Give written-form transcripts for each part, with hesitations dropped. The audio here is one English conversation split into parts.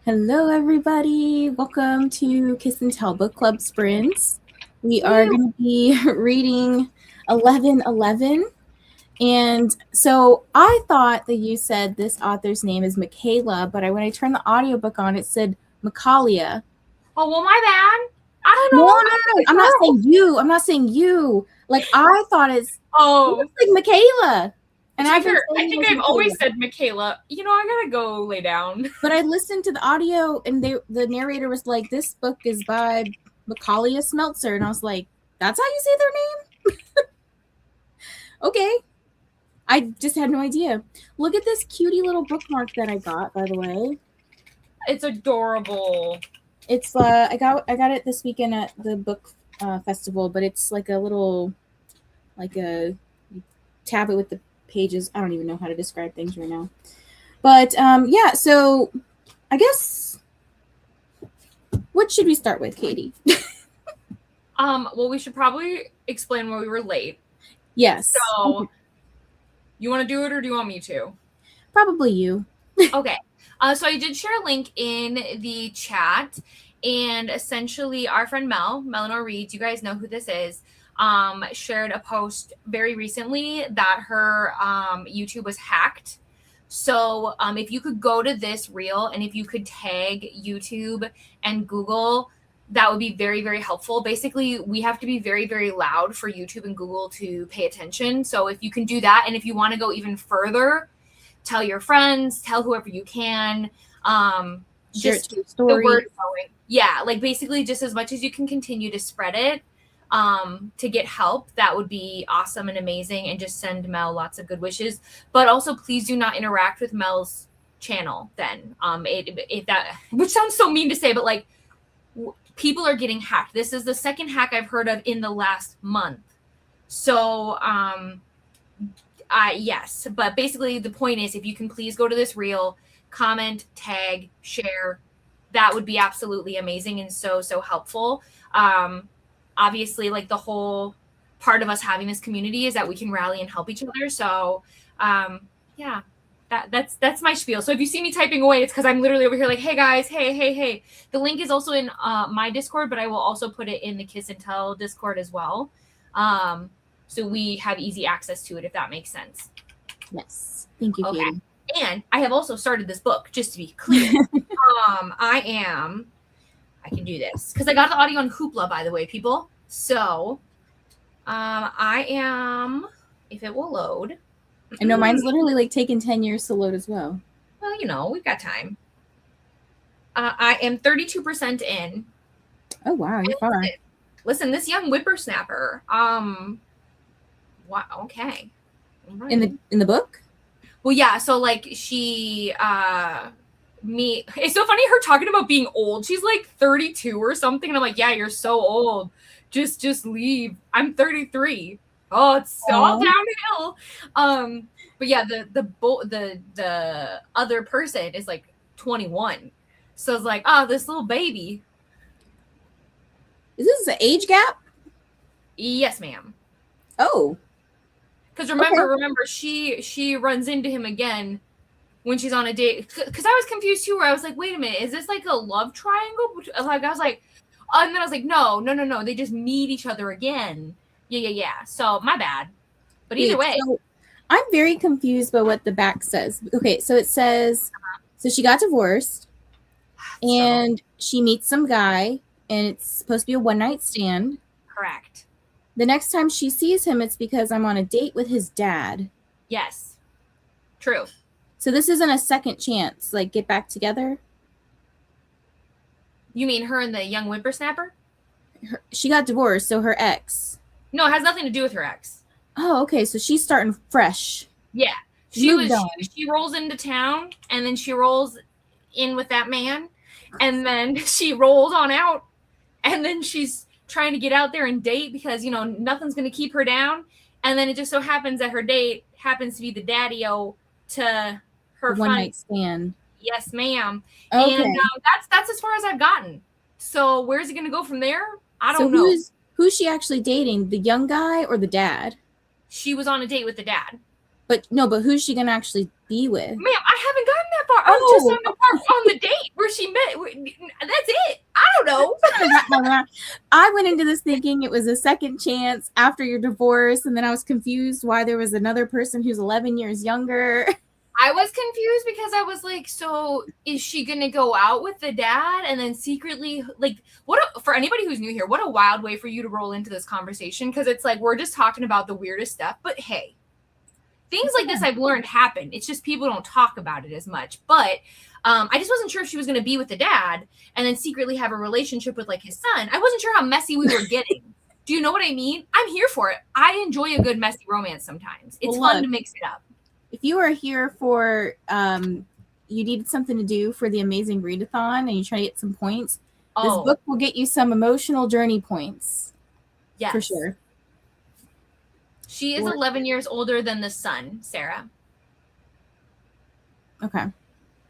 Hello, everybody. Welcome to Kiss and Tell Book Club Sprints. We are going to be reading 1111. And so I thought that you said this author's name is Michaela, but when I turned the audiobook on, it said micalea. Oh, well, my bad. I don't know. No. I'm not saying you. I'm not saying you. Like, I thought it looks like Michaela. And I think I've always said Michaela. You know, I gotta go lay down. But I listened to the audio, and the narrator was like, "This book is by micalea Smeltzer," and I was like, "That's how you say their name?" Okay, I just had no idea. Look at this cutie little bookmark that I got, by the way. It's adorable. It's I got it this weekend at the book festival, but it's like a little, like a tab it with the pages. I don't even know how to describe things right now. But yeah, so I guess, what should we start with, Katy? Well, we should probably explain why we were late. Yes. So, okay. You want to do it, or do you want me to? Probably you. Okay. So I did share a link in the chat, and essentially our friend Eleanor Reads, you guys know who this is, shared a post very recently that her YouTube was hacked. So if you could go to this reel, and if you could tag YouTube and Google, that would be very, very helpful. Basically, we have to be very, very loud for YouTube and Google to pay attention. So if you can do that, and if you want to go even further, tell your friends, tell whoever you can, just keep the word going. Yeah, like basically just as much as you can continue to spread it to get help. That would be awesome and amazing, and just send Mel lots of good wishes. But also, please do not interact with Mel's channel then. If that, which sounds so mean to say, but like, people are getting hacked. This is the second hack I've heard of in the last month. So yes, but basically the point is, if you can please go to this reel, comment, tag, share, that would be absolutely amazing and so helpful. Obviously, like, the whole part of us having this community is that we can rally and help each other. So yeah, that's my spiel. So if you see me typing away, it's because I'm literally over here like, hey guys, hey. The link is also in my Discord, but I will also put it in the Kiss and Tell Discord as well. So we have easy access to it, if that makes sense. Yes. Thank you, okay. Katy. And I have also started this book, just to be clear. I can do this because I got the audio on Hoopla, by the way, people. So I am, if it will load. I know mine's literally like taking 10 years to load as well. Well, you know, we've got time. I am 32% in. Oh, wow. You're far. Listen, this young whippersnapper. Wow. Okay. Right. In the book? Well, yeah. So like she, it's so funny her talking about being old. She's like 32 or something. And I'm like, yeah, you're so old. Just leave. I'm 33. Oh, it's all downhill. But yeah, the other person is like 21. So it's like, oh, this little baby. Is this an age gap? Yes, ma'am. Oh. Because remember, she runs into him again when she's on a date. Because I was confused too, where I was like, wait a minute, is this like a love triangle? Like, I was like, and then I was like, no, they just meet each other again. Yeah. So my bad. But either way. So I'm very confused by what the back says. Okay, so it says, so she got divorced, and she meets some guy, and it's supposed to be a one-night stand. Correct. The next time she sees him, it's because I'm on a date with his dad. Yes. True. So this isn't a second chance, like, get back together? You mean her and the young whippersnapper? She got divorced, so her ex. No, it has nothing to do with her ex. Oh, okay, so she's starting fresh. Yeah. She rolls into town, and then she rolls in with that man, and then she rolls on out, and then she's trying to get out there and date because, you know, nothing's going to keep her down. And then it just so happens that her date happens to be the daddy-o to her one-night stand. Yes, ma'am. Okay. And that's as far as I've gotten. So where's it going to go from there? I don't know. Who's she actually dating? The young guy or the dad? She was on a date with the dad. But who's she going to actually be with? Ma'am, I haven't gotten that far. I'm just on the part on the date. We're she met. That's it. I don't know. I went into this thinking it was a second chance after your divorce, and then I was confused why there was another person who's 11 years younger. I was confused because I was like, so is she gonna go out with the dad and then secretly, like, for anybody who's new here, what a wild way for you to roll into this conversation, because it's like we're just talking about the weirdest stuff, but hey, things like this I've learned happen. It's just people don't talk about it as much. But I just wasn't sure if she was gonna be with the dad and then secretly have a relationship with like his son. I wasn't sure how messy we were getting. Do you know what I mean? I'm here for it. I enjoy a good messy romance sometimes. It's fun to mix it up. If you are here for you needed something to do for the Amazing Readathon and you try to get some points, this book will get you some emotional journey points. Yes. For sure. She is 11 years older than the son, Sarah. Okay.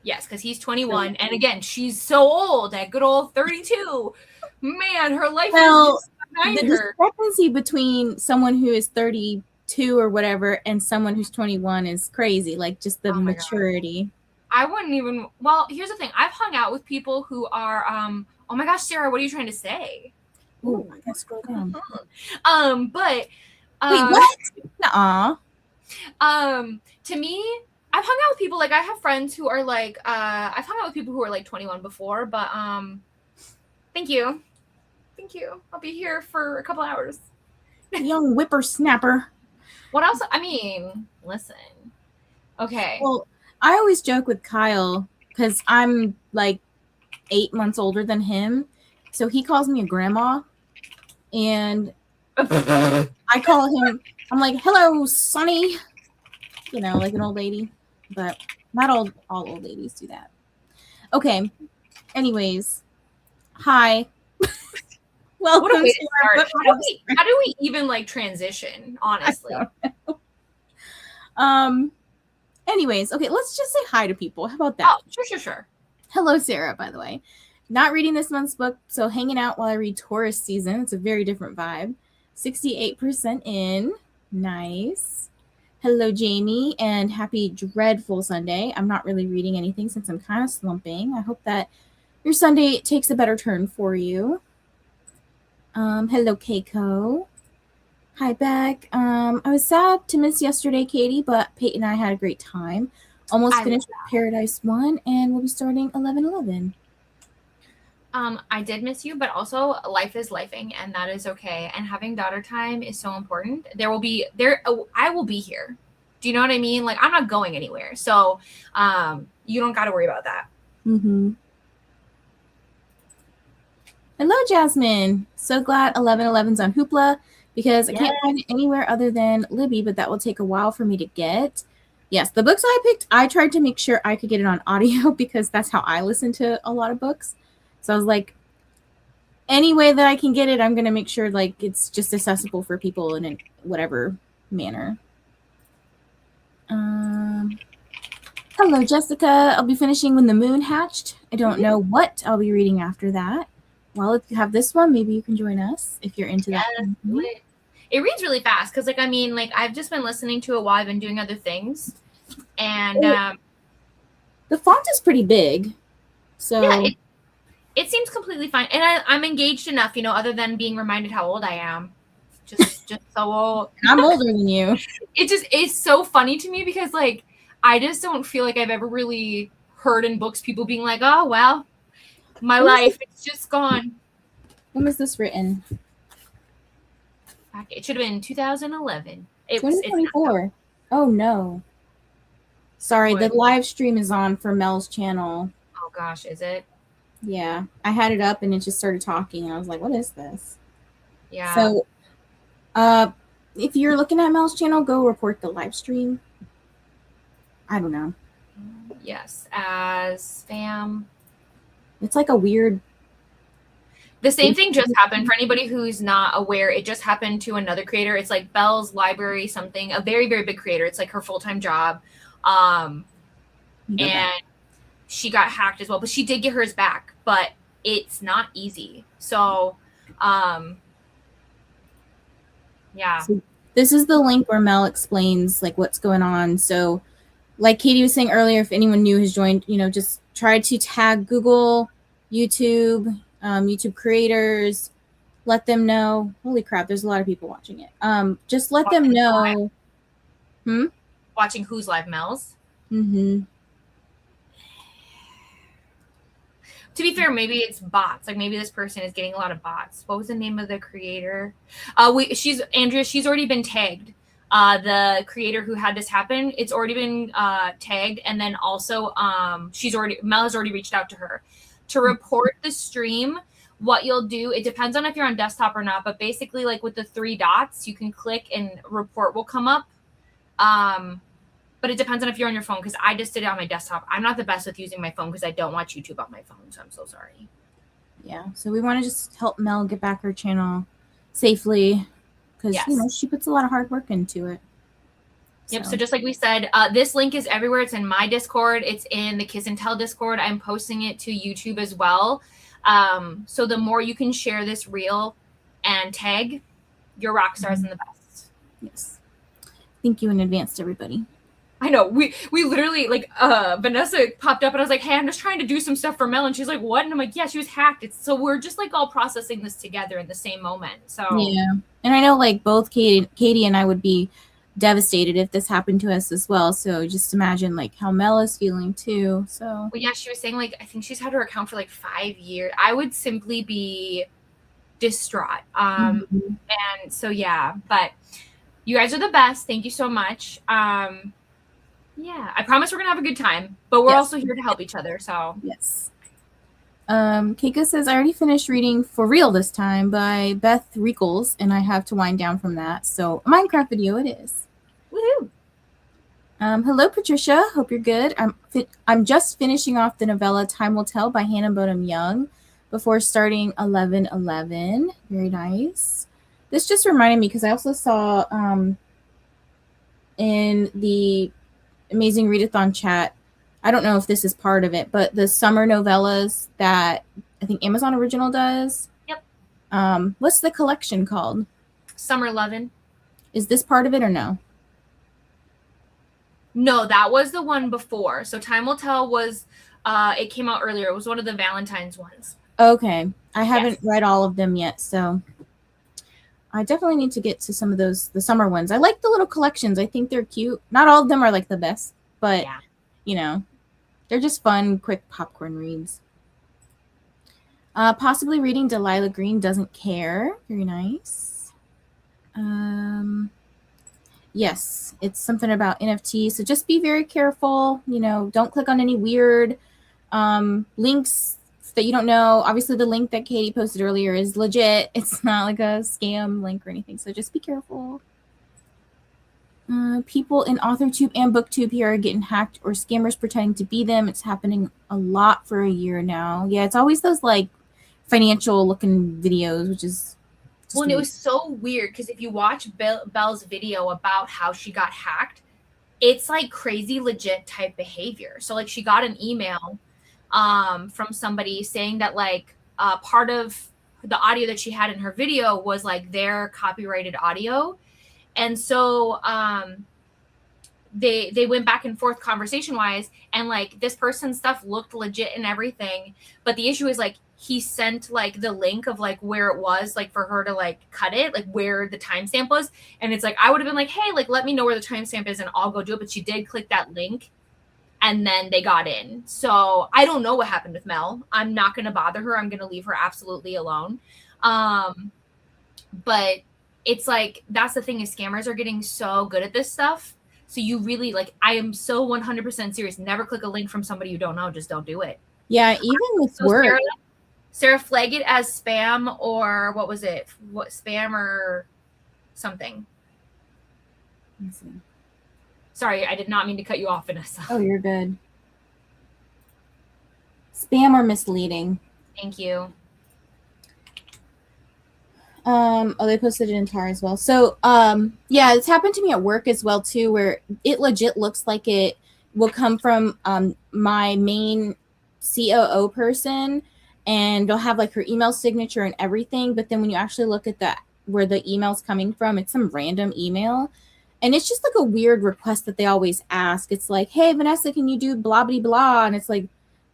Yes, because he's 21. And again, she's so old at good old 32. Man, her life is just behind her. The discrepancy between someone who is 32 or whatever and someone who's 21 is crazy. Like just the maturity. I wouldn't even. Well, here's the thing. I've hung out with people who are. Oh my gosh, Sarah, what are you trying to say? Oh, I gotta scroll down. But. Wait, what? Nuh-uh. To me, I've hung out with people, like I have friends who are like, I've hung out with people who are like 21 before, but thank you. I'll be here for a couple hours. Young whippersnapper. What else? I mean, listen. Okay. Well, I always joke with Kyle because I'm like 8 months older than him. So he calls me a grandma. And I call him, I'm like, hello, Sonny. You know, like an old lady. But not all old ladies do that. Okay. Anyways. Hi. Welcome what a way to start. How do we even like transition, honestly? Anyways, okay, let's just say hi to people. How about that? Oh, sure. Hello, Sarah, by the way. Not reading this month's book, so hanging out while I read Taurus season. It's a very different vibe. 68% in. Nice. Hello, Jamie, and happy dreadful Sunday. I'm not really reading anything since I'm kind of slumping. I hope that your Sunday takes a better turn for you. Hello, Keiko. Hi, Beck. I was sad to miss yesterday, Katy, but Peyton and I had a great time. Almost finished Paradise 1, and we'll be starting 11:11. I did miss you, but also life is lifing, and that is okay. And having daughter time is so important. I will be here. Do you know what I mean? Like, I'm not going anywhere. So, you don't got to worry about that. Mm-hmm. Hello, Jasmine. So glad 11:11's on Hoopla because I can't find it anywhere other than Libby, but that will take a while for me to get. Yes, the books I picked, I tried to make sure I could get it on audio because that's how I listen to a lot of books. So I was like, any way that I can get it, I'm going to make sure like it's just accessible for people in whatever manner. Hello, Jessica. I'll be finishing When the Moon Hatched. I don't know what I'll be reading after that. Well, if you have this one, maybe you can join us if you're into that. It reads really fast because, like, I mean, like, I've just been listening to it while I've been doing other things. And the font is pretty big. So yeah, it seems completely fine. And I'm engaged enough, you know, other than being reminded how old I am. Just so old. I'm older than you. It's so funny to me because, like, I just don't feel like I've ever really heard in books people being like, oh, well, my life, it's just gone. When was this written? It should have been 2011. 2024. Oh, no. Sorry, the live stream is on for Mel's channel. Oh, gosh, is it? Yeah. I had it up and it just started talking. And I was like, what is this? Yeah. So, if you're looking at Mel's channel, go report the live stream. I don't know. Yes, as spam. It's like a weird. The same thing just happened. For anybody who's not aware, it just happened to another creator. It's like Belle's Library something, a very, very big creator. It's like her full-time job. And she got hacked as well. But she did get hers back. But it's not easy. So, yeah. So this is the link where Mel explains like what's going on. So like Katy was saying earlier, if anyone new has joined, you know, just try to tag Google, YouTube, YouTube creators. Let them know. Holy crap, there's a lot of people watching it. Just let them know. Watching who's live, Mel's? Mm-hmm. To be fair, maybe it's bots. Like maybe this person is getting a lot of bots. What was the name of the creator? Andrea. She's already been tagged. The creator who had this happen, it's already been tagged, and then also Mel has already reached out to her to report the stream. What you'll do, it depends on if you're on desktop or not, but basically like with the 3 dots, you can click and report will come up. But it depends on if you're on your phone, because I just did it on my desktop. I'm not the best with using my phone because I don't watch YouTube on my phone, so I'm so sorry. Yeah, so we want to just help Mel get back her channel safely, because she puts a lot of hard work into it. Yep. So just like we said, this link is everywhere. It's in my Discord. It's in the Kiss and Tell Discord. I'm posting it to YouTube as well. So the more you can share this reel and tag, your rock stars and the best. Yes. Thank you in advance to everybody. I know. We literally, like, Vanessa popped up and I was like, hey, I'm just trying to do some stuff for Mel. And she's like, what? And I'm like, yeah, she was hacked. So we're just like all processing this together in the same moment. So yeah. And I know like both Katy and I would be devastated if this happened to us as well. So just imagine like how Mel is feeling too. So well, yeah, she was saying like I think she's had her account for like 5 years. I would simply be distraught. And so yeah, but you guys are the best. Thank you so much. Yeah, I promise we're gonna have a good time, but we're also here to help each other. So yes. Keiko says I already finished reading For Real This Time by Beth Rickles, and I have to wind down from that. So a Minecraft video it is. Woohoo! Hello, Patricia. Hope you're good. I'm just finishing off the novella Time Will Tell by Hannah Bodum Young before starting 11:11. Very nice. This just reminded me because I also saw in the Amazing Readathon chat, I don't know if this is part of it, but the summer novellas that I think Amazon Original does. Yep. What's the collection called? Summer Lovin'. Is this part of it or no? No, that was the one before. So Time Will Tell was, it came out earlier. It was one of the Valentine's ones. Okay. I haven't read all of them yet, so I definitely need to get to some of those, the summer ones. I like the little collections. I think they're cute. Not all of them are like the best, but you know, they're just fun, quick popcorn reads. Possibly reading Delilah Green Doesn't Care. Very nice. Yes, it's something about NFT. So just be very careful. You know, don't click on any weird links that you don't know. Obviously, the link that Katy posted earlier is legit. It's not like a scam link or anything. So just be careful. People in AuthorTube and BookTube here are getting hacked or scammers pretending to be them. It's happening a lot for a year now. Yeah, it's always those like financial looking videos, which is well, and it was so weird because if you watch Belle's video about how she got hacked, it's like crazy legit type behavior. So like she got an email from somebody saying that like part of the audio that she had in her video was like their copyrighted audio. And so they went back and forth conversation wise, and like this person's stuff looked legit and everything. But the issue is like he sent like the link of like where it was like for her to like cut it, like where the timestamp was. And it's like I would have been like, hey, like let me know where the timestamp is and I'll go do it. But she did click that link and then they got in. So I don't know what happened with Mel. I'm not going to bother her. I'm going to leave her absolutely alone. But it's like, that's the thing is scammers are getting so good at this stuff. So you really like, I am so 100% serious. Never click a link from somebody you don't know. Just don't do it. Yeah. Even with work. Sarah, flag it as spam or what was it? What spam or something? Let's see. Sorry, I did not mean to cut you off, Vanessa. Oh, you're good. Spam or misleading. Thank you. Oh, they posted it in Tar as well. So, yeah, it's happened to me at work as well too, where it legit looks like it will come from my main COO person, and they'll have like her email signature and everything. But then when you actually look at that, where the email's coming from, it's some random email. And it's just like a weird request that they always ask. It's like, hey, Vanessa, can you do blah, blah, blah? And it's like,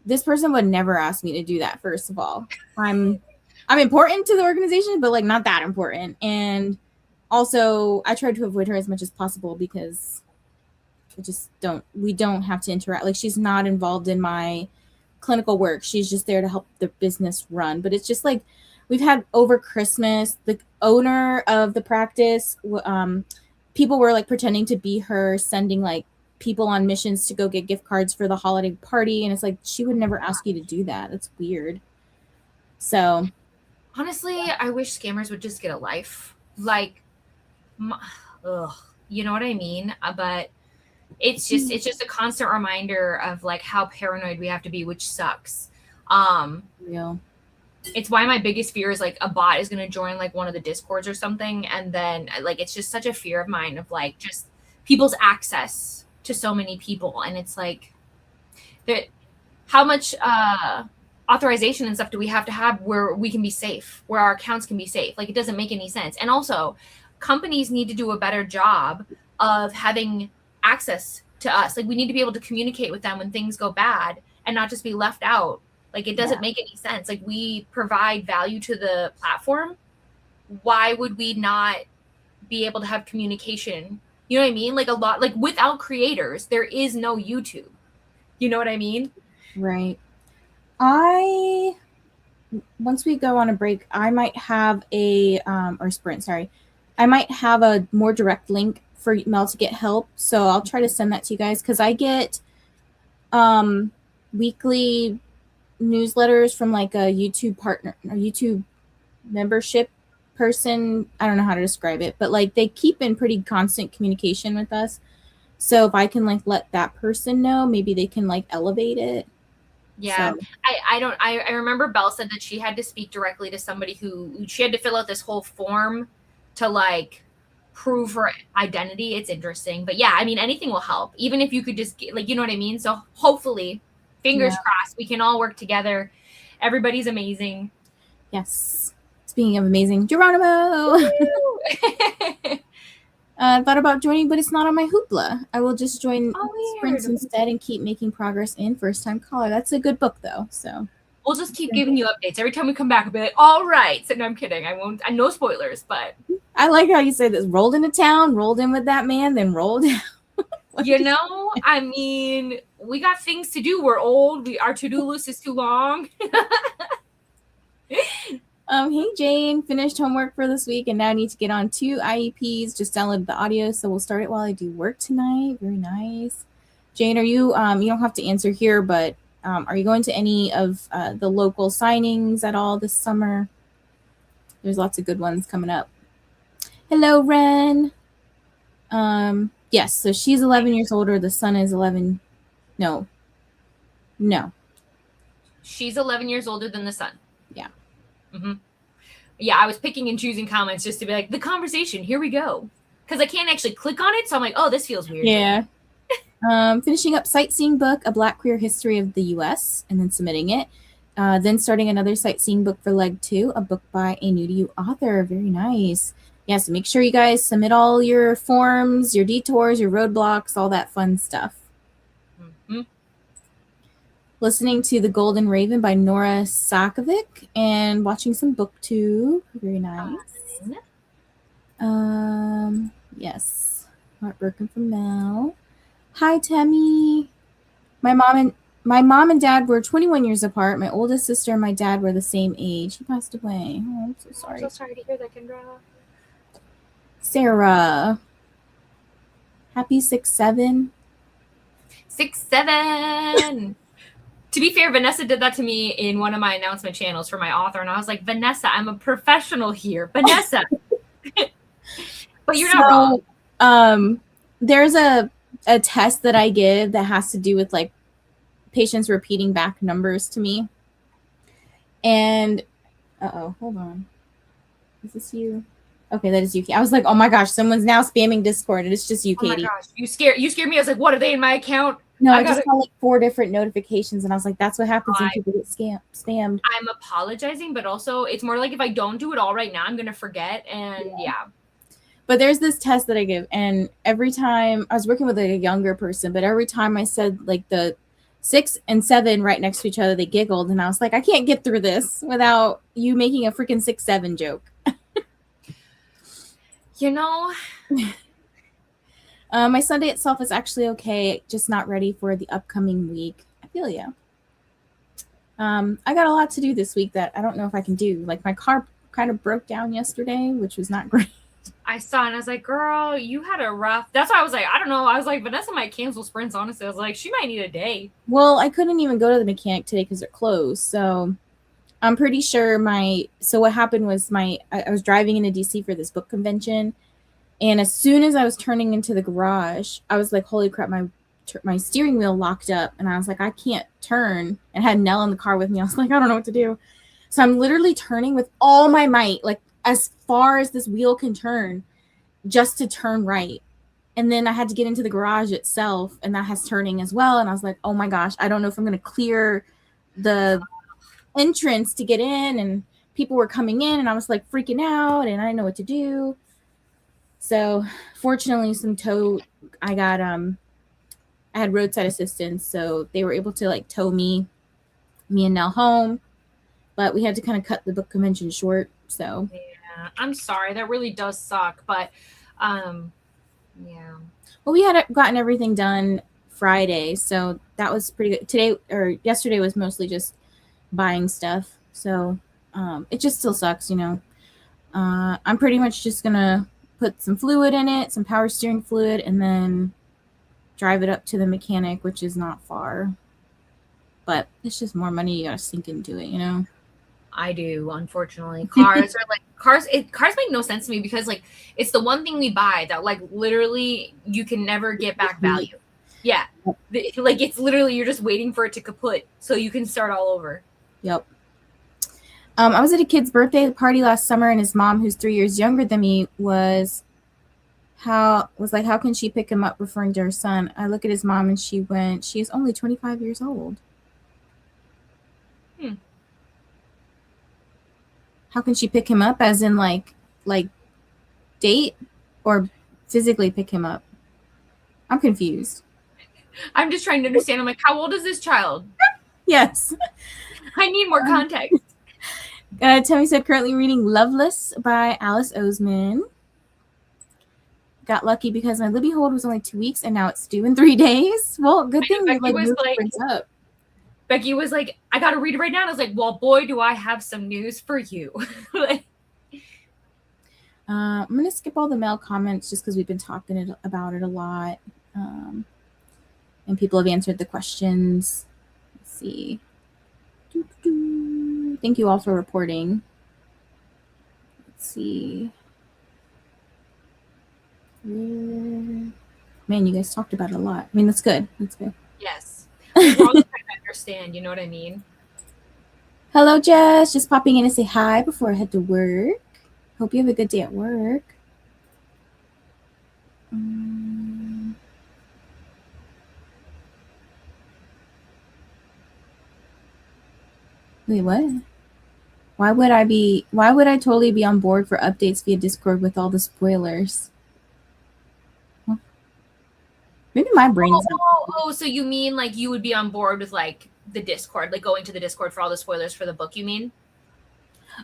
this person would never ask me to do that. First of all, I'm important to the organization, but like not that important. And also I tried to avoid her as much as possible because we don't have to interact. Like, she's not involved in my clinical work. She's just there to help the business run. But it's just like, we've had over Christmas, the owner of the practice, people were like pretending to be her, sending like people on missions to go get gift cards for the holiday party. And it's like, she would never ask you to do that. That's weird. So honestly, I wish scammers would just get a life. Like, you know what I mean? But it's just a constant reminder of like how paranoid we have to be, which sucks. Real. It's why my biggest fear is like a bot is going to join like one of the discords or something, and then like it's just such a fear of mine of like just people's access to so many people. And it's like, that how much authorization and stuff do we have to have where we can be safe, where our accounts can be safe? Like, it doesn't make any sense. And also, companies need to do a better job of having access to us. Like, we need to be able to communicate with them when things go bad and not just be left out. Like, it doesn't make any sense. Like, we provide value to the platform. Why would we not be able to have communication? You know what I mean? Like, a lot, like, without creators, there is no YouTube. You know what I mean? Right. Once we go on a break, I might have or sprint, sorry. I might have a more direct link for Mel to get help. So I'll try to send that to you guys, because I get weekly newsletters from like a YouTube partner or YouTube membership person. I don't know how to describe it, but like they keep in pretty constant communication with us. So if I can like let that person know, maybe they can like elevate it. Yeah. So. I remember Belle said that she had to speak directly to somebody who she had to fill out this whole form to like prove her identity. It's interesting, but yeah, I mean, anything will help, even if you could just get, like, you know what I mean? So hopefully, fingers crossed, we can all work together. Everybody's amazing. Yes. Speaking of amazing, Geronimo. Thought about joining, but it's not on my Hoopla. I will just join sprints instead and keep making progress in First Time Caller. That's a good book, though. So we'll just keep giving you updates every time we come back. I'll be like, all right. So no, I'm kidding. I won't. I no spoilers, but I like how you say this. Rolled into town, rolled in with that man, then rolled down. You know, I mean, we got things to do. We're old. Our to-do list is too long. Hey Jane, finished homework for this week and now need to get on 2 IEPs. Just downloaded the audio, so we'll start it while I do work tonight. Very nice. Jane, are you you don't have to answer here, but are you going to any of the local signings at all this summer? There's lots of good ones coming up. Hello, Ren. Yes, so she's 11 years older. The son is 11. No. She's 11 years older than the son. Yeah. Mm-hmm. Yeah, I was picking and choosing comments just to be like, the conversation, here we go. Because I can't actually click on it, so I'm like, oh, this feels weird. Yeah. Finishing up sightseeing book, A Black Queer History of the U.S., and then submitting it. Then starting another sightseeing book for leg 2, a book by a new to you author. Very nice. Yeah, so make sure you guys submit all your forms, your detours, your roadblocks, all that fun stuff. Mm-hmm. Listening to The Golden Raven by Nora Sakovic and watching some booktube. Very nice. Yes. Heartbroken from Mel. Hi, Tammy. My mom and dad were 21 years apart. My oldest sister and my dad were the same age. He passed away. Oh, I'm so sorry. I'm so sorry to hear that, Kendra. Sarah. Happy 6/7. 6/7. To be fair, Vanessa did that to me in one of my announcement channels for my author, and I was like, Vanessa, I'm a professional here. Vanessa. But you're not wrong. There's a test that I give that has to do with like patients repeating back numbers to me. And hold on. Is this you? Okay, that is you. I was like, oh my gosh, someone's now spamming Discord, and it's just you, Katy. Oh my gosh, you scared me. I was like, what are they in my account? No, I just got like 4 different notifications, and I was like, that's what happens when people get spammed. I'm apologizing, but also it's more like if I don't do it all right now, I'm gonna forget, and yeah. But there's this test that I give, and every time I was working with like a younger person, but every time I said like the 6 and 7 right next to each other. They giggled, and I was like, I can't get through this without you making a freaking 6-7 joke. You know, my Sunday itself is actually okay, just not ready for the upcoming week. I feel ya. I got a lot to do this week that I don't know if I can do. Like, my car kind of broke down yesterday, which was not great. I saw and I was like, girl, you had a rough. That's why I was like, I don't know. I was like, Vanessa might cancel sprints, honestly. I was like, she might need a day. Well, I couldn't even go to the mechanic today because they're closed. So I'm pretty sure so what happened was I was driving into DC for this book convention. And as soon as I was turning into the garage, I was like, holy crap, my steering wheel locked up. And I was like, I can't turn. And I had Nell in the car with me. I was like, I don't know what to do. So I'm literally turning with all my might, like as far as this wheel can turn, just to turn right. And then I had to get into the garage itself, and that has turning as well. And I was like, oh my gosh, I don't know if I'm going to clear the entrance to get in. And people were coming in, and I was like freaking out, and I didn't know what to do. So fortunately, I had roadside assistance, so they were able to like tow me and Nell home. But we had to kind of cut the book convention short. So yeah, I'm sorry, that really does suck. But yeah. Well, we had gotten everything done Friday, so that was pretty good. Yesterday was mostly just buying stuff. So it just still sucks, you know. I'm pretty much just gonna put some fluid in it, some power steering fluid, and then drive it up to the mechanic, which is not far. But it's just more money you gotta sink into it, you know. I do, unfortunately. Cars make no sense to me because like it's the one thing we buy that like literally you can never get back value. Yeah. Like it's literally you're just waiting for it to kaput so you can start all over. Yep. I was at a kid's birthday party last summer, and his mom, who's 3 years younger than me, was like, how can she pick him up, referring to her son. I look at his mom and she is only 25 years old. How can she pick him up, as in like date or physically pick him up? I'm confused. I'm just trying to understand. I'm like, how old is this child? Yes. I need more context. Tammy said currently reading Loveless by Alice Oseman. Got lucky because my Libby hold was only 2 weeks and now it's due in 3 days. Well, good thing we moved things up. Becky was like, I got to read it right now. And I was like, well, boy, do I have some news for you. I'm going to skip all the mail comments just because we've been talking about it a lot. And people have answered the questions. Let's see. Thank you all for reporting. Let's see. Man, you guys talked about it a lot. I mean, that's good. That's good. Yes. We're all trying to understand. You know what I mean? Hello, Jess. Just popping in to say hi before I head to work. Hope you have a good day at work. Wait, what? Why would I totally be on board for updates via Discord with all the spoilers? Maybe my brain's so you mean like you would be on board with like the Discord, like going to the Discord for all the spoilers for the book, you mean?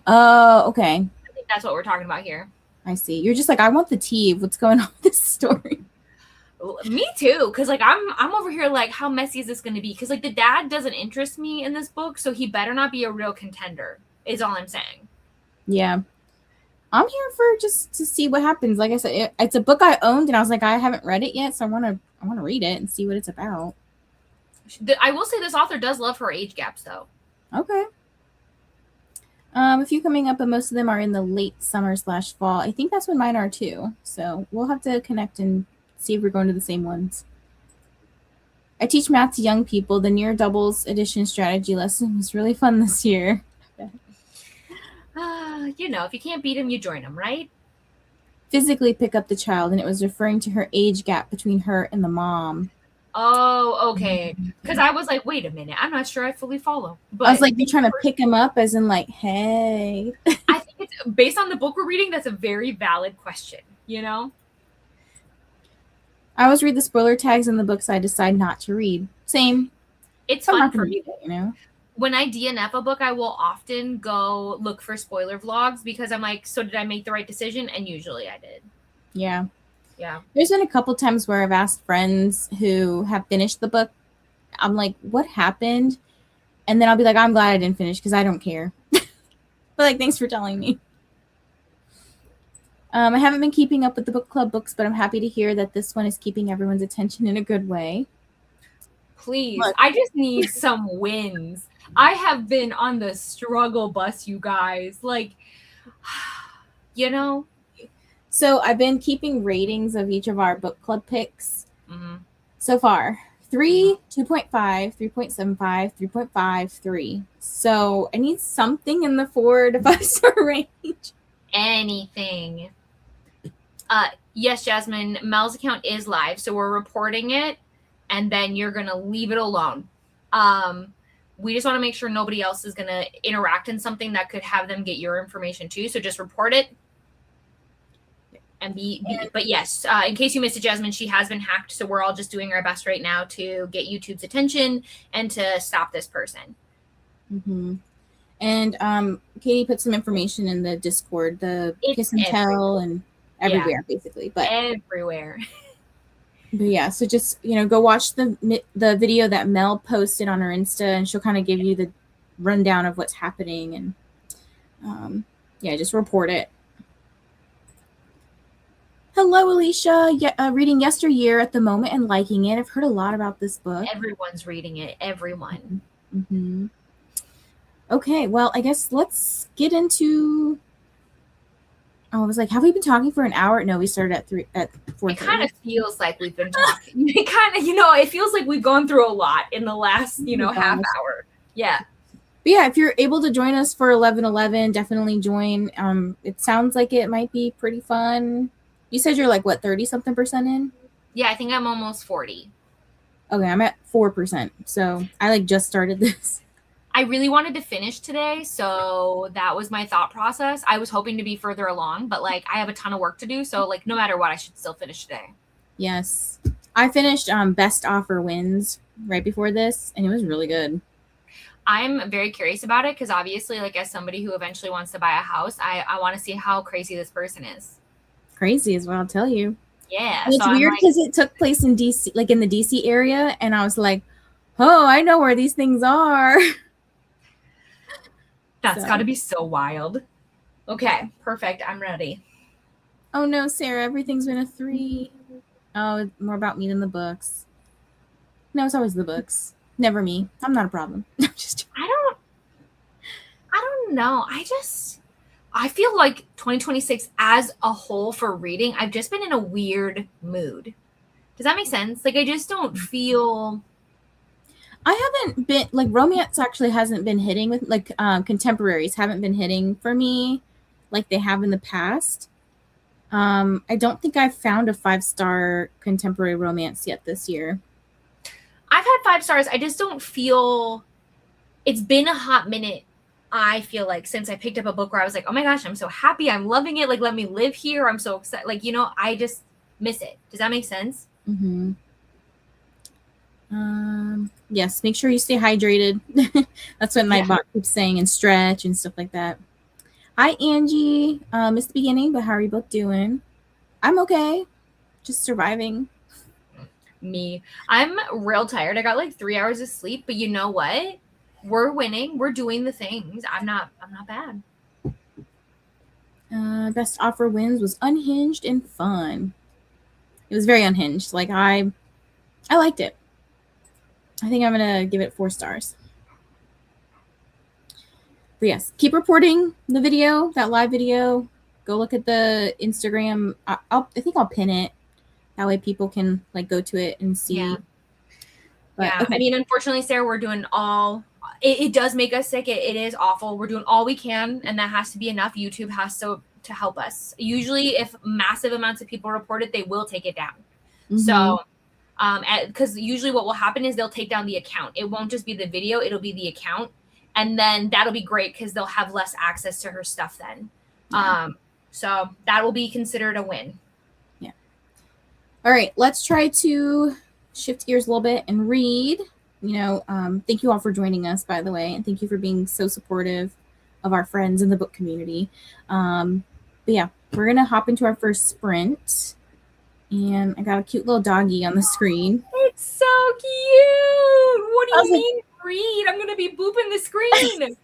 Oh, okay. I think that's what we're talking about here. I see. You're just like, I want the tea of what's going on with this story. Me too, because like I'm over here like, how messy is this going to be? Because like the dad doesn't interest me in this book, so he better not be a real contender, is all I'm saying. Yeah. I'm here for just to see what happens. Like I said, it's a book I owned, and I was like, I haven't read it yet, so I want to read it and see what it's about. I will say this author does love her age gaps, though. Okay. A few coming up, but most of them are in the late summer/fall. I think that's when mine are too. So we'll have to connect and see if we're going to the same ones. I teach math to young people. The near doubles addition strategy lesson was really fun this year. You know, if you can't beat him, you join him, right? Physically pick up the child, and it was referring to her age gap between her and the mom. Oh, okay. Because I was like, wait a minute, I'm not sure I fully follow. But I was like, you're trying to pick him up as in like, hey. I think it's based on the book we're reading, that's a very valid question, you know? I always read the spoiler tags in the books I decide not to read. Same. It's I'm fun not for gonna me. read it, you know. When I DNF a book, I will often go look for spoiler vlogs because I'm like, so did I make the right decision? And usually I did. Yeah. Yeah. There's been a couple times where I've asked friends who have finished the book, I'm like, what happened? And then I'll be like, I'm glad I didn't finish because I don't care. But like, thanks for telling me. I haven't been keeping up with the book club books, but I'm happy to hear that this one is keeping everyone's attention in a good way. Please. Look. I just need some wins. I have been on the struggle bus, you guys. Like, you know? So I've been keeping ratings of each of our book club picks Mm-hmm. so far. 3, 2.5, 3.75, 3.5, 3. So I need something in the 4 to 5 star range. Anything. Yes, Jasmine, Mel's account is live, so we're reporting it, and then you're gonna leave it alone. We just want to make sure nobody else is gonna interact in something that could have them get your information too. So just report it and be. But yes, in case you missed it, Jasmine, she has been hacked, so we're all just doing our best right now to get YouTube's attention and to stop this person. Mm-hmm. And Katy put some information in the Discord, the kiss and tell, and everywhere basically. But everywhere. But yeah, so just go watch the video that Mel posted on her Insta, and she'll kind of give you the rundown of what's happening, and yeah, just report it. Hello, Alicia. Reading Yesteryear at the moment and liking it. I've heard a lot about this book. Everyone's reading it. Everyone. Mm-hmm. Okay, well, I guess let's get into. Oh, I was like, have we been talking for an hour? No, we started at 4:30. It kind of feels like we've been talking. It kind of, it feels like we've gone through a lot in the last, half hour. Yeah. But yeah, if you're able to join us for 11:11, definitely join. It sounds like it might be pretty fun. You said you're like, what, 30-something% in? Yeah, I think I'm almost 40. Okay, I'm at 4%. So I like just started this. I really wanted to finish today, so that was my thought process. I was hoping to be further along, but like I have a ton of work to do, so like no matter what, I should still finish today. Yes. I finished Best Offer Wins right before this, and it was really good. I'm very curious about it because obviously, like as somebody who eventually wants to buy a house, I want to see how crazy this person is. Crazy is what I'll tell you. Yeah. And it's weird because it took place in DC, like in the DC area, and I was like, oh, I know where these things are. That's got to be so wild. Okay, perfect. I'm ready. Oh no, Sarah, everything's been a 3. Oh, more about me than the books. No, it's always the books. Never me. I'm not a problem. I don't know. I feel like 2026 as a whole for reading, I've just been in a weird mood. Does that make sense? Like I just don't feel. I haven't been like romance actually hasn't been hitting with like contemporaries haven't been hitting for me like they have in the past. I don't think I've found a 5-star contemporary romance yet this year. I've had 5 stars. I just don't feel. It's been a hot minute. I feel like since I picked up a book where I was like, oh my gosh, I'm so happy. I'm loving it. Like, let me live here. I'm so excited. Like, I just miss it. Does that make sense? Mm-hmm. Yes, make sure you stay hydrated. That's what my bot keeps saying, and stretch and stuff like that. Hi, Angie. Missed the beginning, but how are you both doing? I'm okay. Just surviving. Me. I'm real tired. I got like 3 hours of sleep, but you know what? We're winning. We're doing the things. I'm not bad. Best Offer Wins was unhinged and fun. It was very unhinged. Like I liked it. I think I'm gonna give it 4 stars. But yes, keep reporting the video, that live video. Go look at the Instagram. I think I'll pin it. That way people can like go to it and see. Yeah. But, okay. I mean, unfortunately, Sarah, we're doing all. It does make us sick. It is awful. We're doing all we can, and that has to be enough. YouTube has to help us. Usually, if massive amounts of people report it, they will take it down. Mm-hmm. So, because usually what will happen is they'll take down the account. It won't just be the video; it'll be the account, and then that'll be great because they'll have less access to her stuff then. Yeah. So that will be considered a win. Yeah. All right, let's try to shift gears a little bit and read Thank you all for joining us, by the way, and thank you for being so supportive of our friends in the book community. But yeah, we're gonna hop into our first sprint, and I got a cute little doggy on the screen. It's so cute. What do I was you like- mean, read? I'm gonna be booping the screen.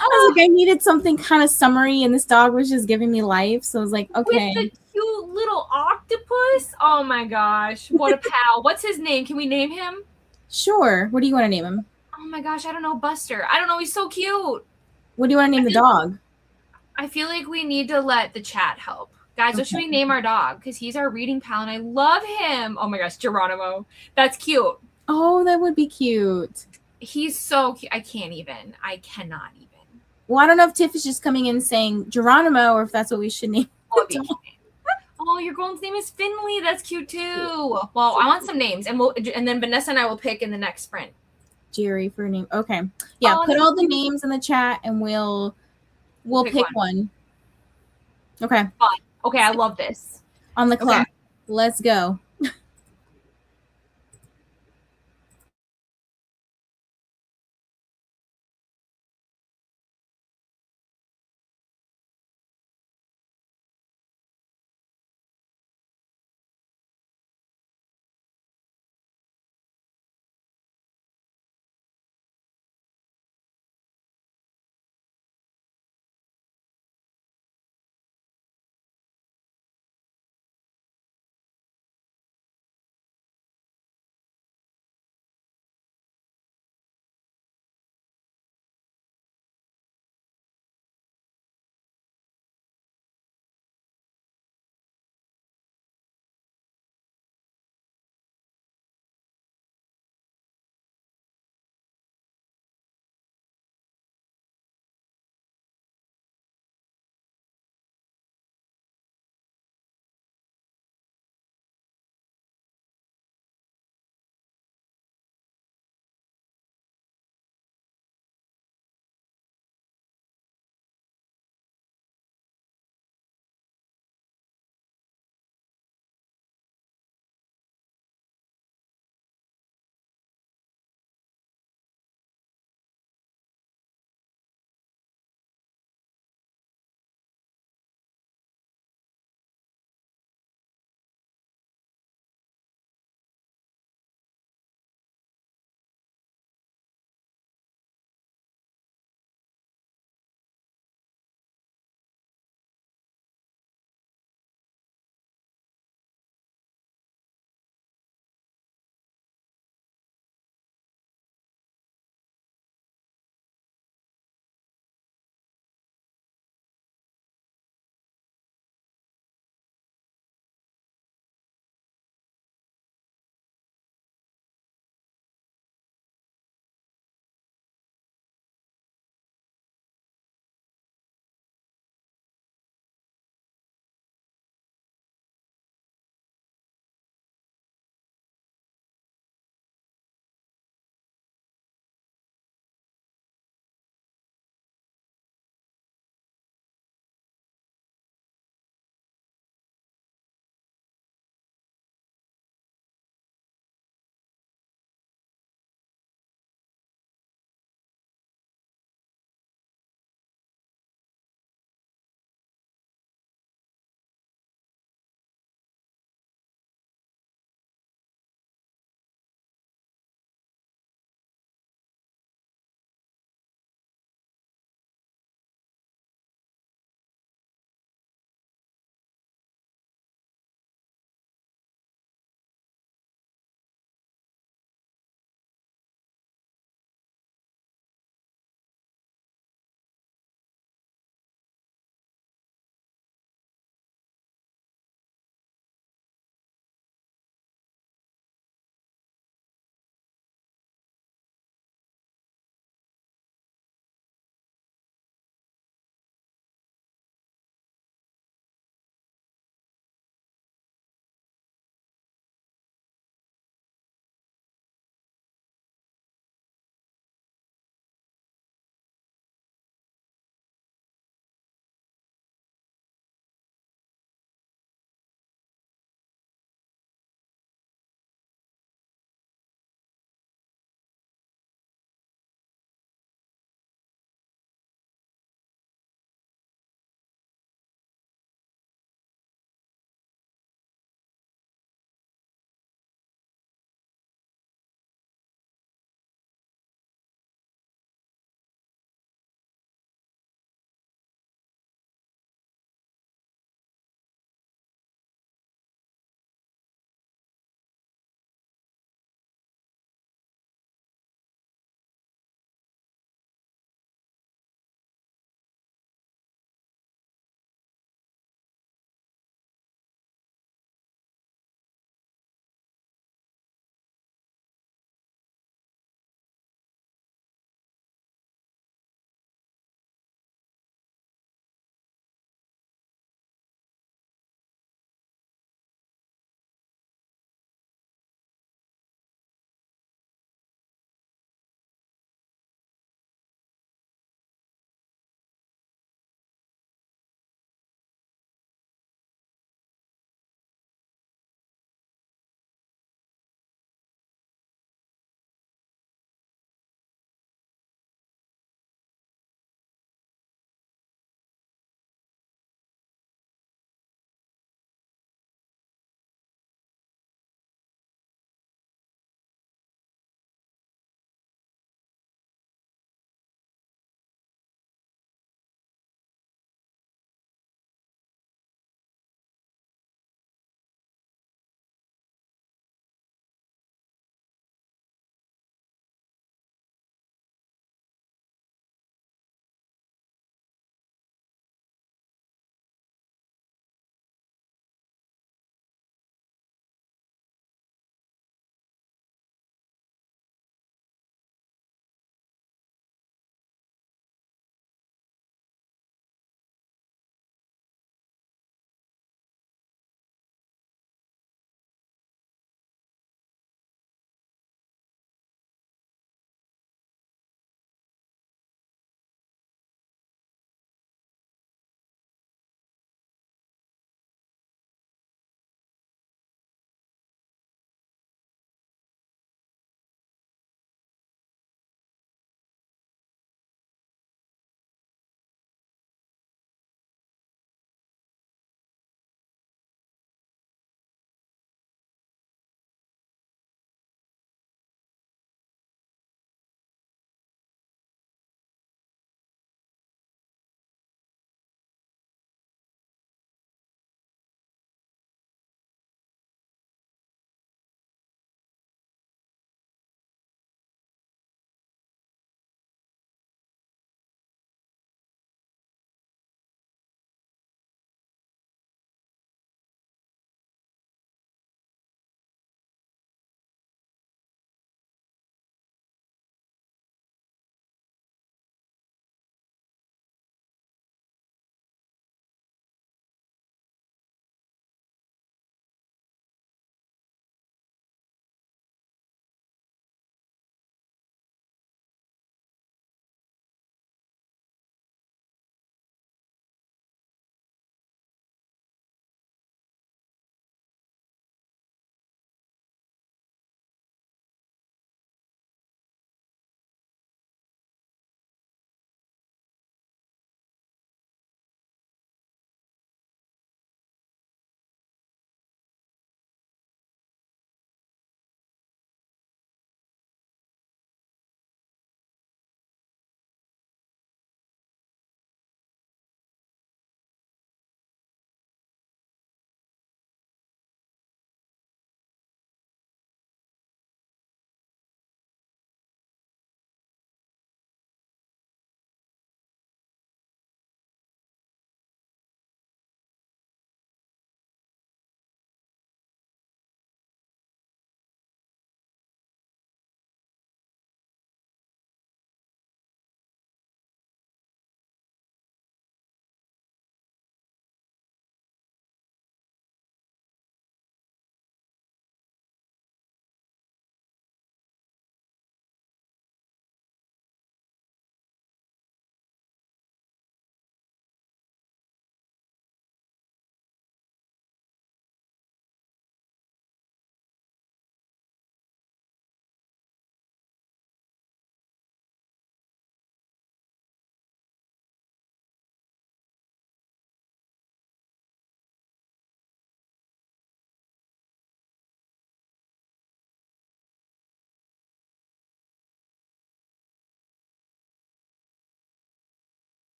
I was like, I needed something kind of summery, and this dog was just giving me life. So I was like, okay. With the cute little octopus. Oh my gosh, what a pal. What's his name? Can we name him? Sure. What do you want to name him? Oh my gosh, I don't know, Buster. I don't know, he's so cute. What do you want to name the dog? I feel like we need to let the chat help. Guys, what should we name our dog? Because he's our reading pal and I love him. Oh my gosh, Geronimo. That's cute. Oh, that would be cute. He's so cute. I cannot even. Well, I don't know if Tiff is just coming in saying Geronimo or if that's what we should name. Oh, your golden's name is Finley. That's cute too. Well, I want some names, and then Vanessa and I will pick in the next sprint. Jerry for a name. Okay. Yeah, put all the names in the chat and we'll pick one. Okay. Fun. Okay, I love this. On the clock. Okay. Let's go.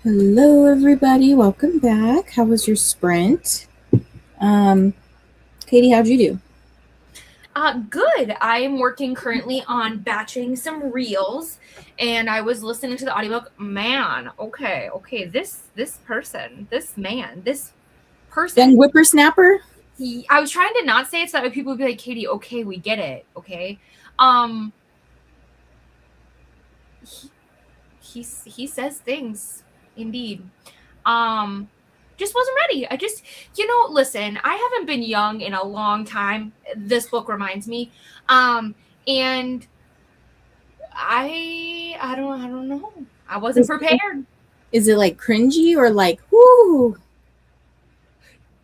Hello, everybody. Welcome back. How was your sprint? Katie, how'd you do? Good. I am working currently on batching some reels, and I was listening to the audiobook. Man, okay. This person, this man, this person. Young whippersnapper? I was trying to not say it so that people would be like, Katie, okay, we get it. Okay. He says things, indeed. Just wasn't ready. Listen, I haven't been young in a long time. This book reminds me. And I don't know. I wasn't prepared. Is it like cringy or like, whoo?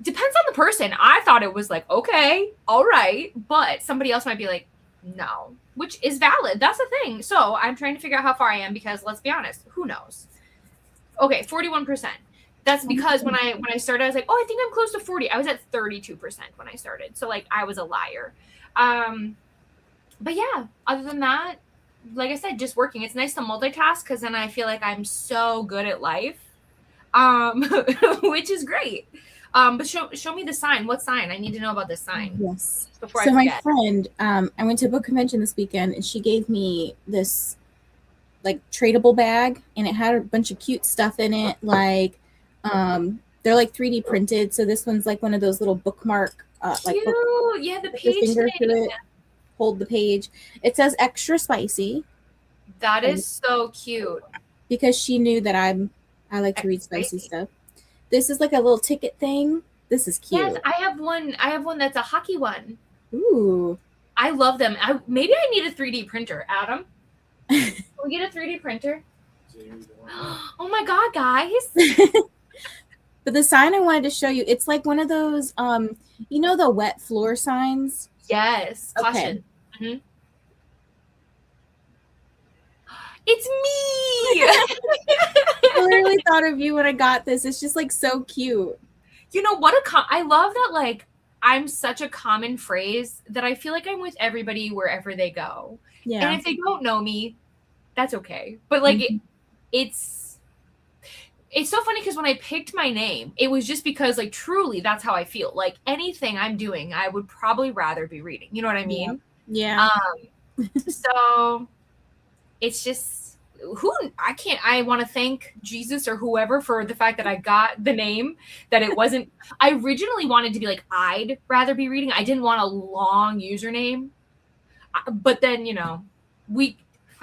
Depends on the person. I thought it was like, okay, all right. But somebody else might be like, no, which is valid. That's the thing. So I'm trying to figure out how far I am because let's be honest, who knows? Okay, 41%. That's because when I started, I was like, oh, I think I'm close to 40. I was at 32% when I started. So like I was a liar. But yeah, other than that, like I said, just working. It's nice to multitask because then I feel like I'm so good at life. Which is great. But show me the sign. What sign? I need to know about this sign. Yes. Before So I my forget. friend, I went to a book convention this weekend and she gave me this like tradable bag and it had a bunch of cute stuff in it. Like, they're like 3D printed. So this one's like one of those little bookmark, Cute. Yeah, the put your page finger thing. through it, hold the page. It says extra spicy. That is so cute. Because she knew that I like to read spicy stuff. This is like a little ticket thing. This is cute. Yes, I have one that's a hockey one. Ooh. I love them. Maybe I need a 3D printer, Adam. Can we get a 3D printer? Oh my god, guys. But the sign I wanted to show you, it's like one of those the wet floor signs? Yes. Caution. Okay. Mm-hmm. It's me. I literally thought of you when I got this. It's just like so cute. You know what? I love that. Like, I'm such a common phrase that I feel like I'm with everybody wherever they go. Yeah. And if they don't know me, that's okay. But like, it's so funny because when I picked my name, it was just because like truly that's how I feel. Like anything I'm doing, I would probably rather be reading. You know what I mean? Yeah. So it's just I want to thank Jesus or whoever for the fact that I got the name, that it wasn't, I originally wanted to be like, I'd rather be reading. I didn't want a long username, but then,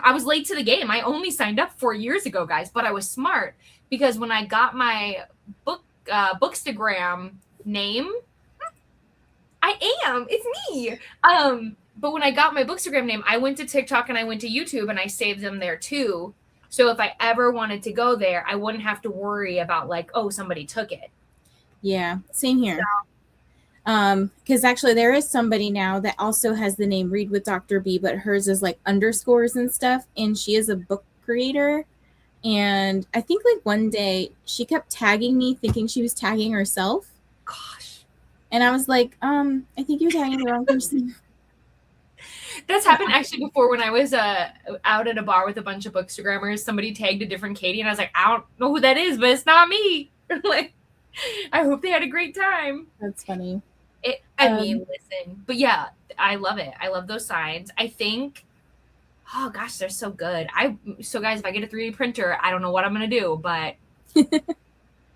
I was late to the game. I only signed up 4 years ago, guys, but I was smart because when I got my bookstagram name, it's me. But when I got my bookstagram name, I went to TikTok and I went to YouTube and I saved them there too. So if I ever wanted to go there, I wouldn't have to worry about like, oh, somebody took it. Yeah, same here. Because actually there is somebody now that also has the name Read with Dr. B, but hers is like underscores and stuff. And she is a book creator. And I think like one day she kept tagging me thinking she was tagging herself. Gosh. And I was like, I think you're tagging the wrong person. That's happened actually before when I was out at a bar with a bunch of bookstagrammers. Somebody tagged a different Katy, and I was like, I don't know who that is, but it's not me. Like, I hope they had a great time. That's funny. Listen, but yeah, I love it. I love those signs. I think, oh gosh, they're so good. So guys, if I get a 3D printer, I don't know what I'm gonna do, but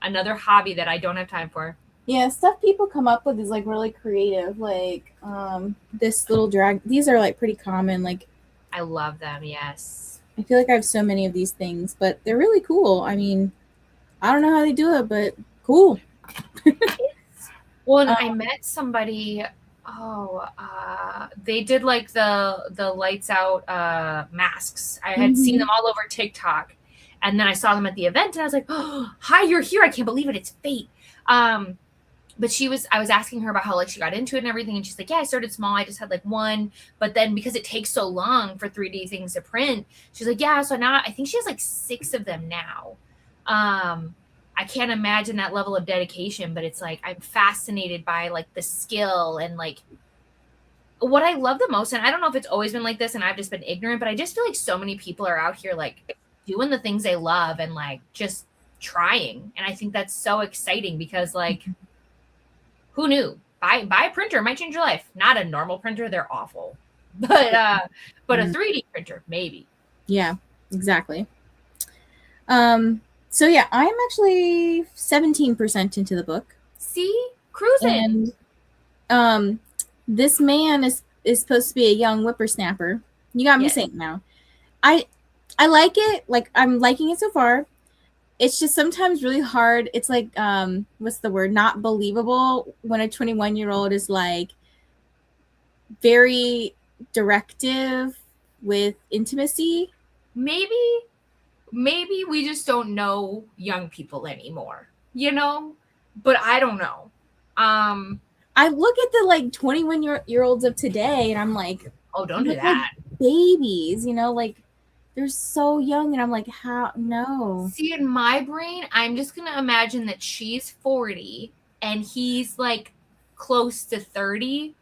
another hobby that I don't have time for. Yeah, stuff people come up with is like really creative. Like this little these are like pretty common. Like I love them. Yes. I feel like I have so many of these things, but they're really cool. I mean, I don't know how they do it, but cool. Well, I met somebody. They did like the lights out masks. I had seen them all over TikTok, and then I saw them at the event, and I was like, "Oh, hi, you're here! I can't believe it! It's fate." But I was asking her about how like she got into it and everything, and she's like, yeah, I started small. I just had like one, but then because it takes so long for 3D things to print, she's like, yeah, so now I think she has like 6 of them now. I can't imagine that level of dedication, but it's like, I'm fascinated by like the skill and like what I love the most. And I don't know if it's always been like this and I've just been ignorant, but I just feel like so many people are out here like doing the things they love and like just trying. And I think that's so exciting because like, who knew? Buy a printer, it might change your life. Not a normal printer, they're awful. But a 3D printer, maybe. Yeah, exactly. So yeah, I'm actually 17% into the book. See? Cruising. And this man is supposed to be a young whippersnapper. You got me saying now. I like it. Like, I'm liking it so far. It's just sometimes really hard. It's like, what's the word? Not believable when a 21-year-old is like very directive with intimacy. Maybe we just don't know young people anymore, you know? But I don't know. I look at the like 21-year-olds of today and I'm like, oh, don't do that. Like babies, you know, like they're so young, and I'm like, how? No. See, in my brain, I'm just gonna imagine that she's 40 and he's like close to 30.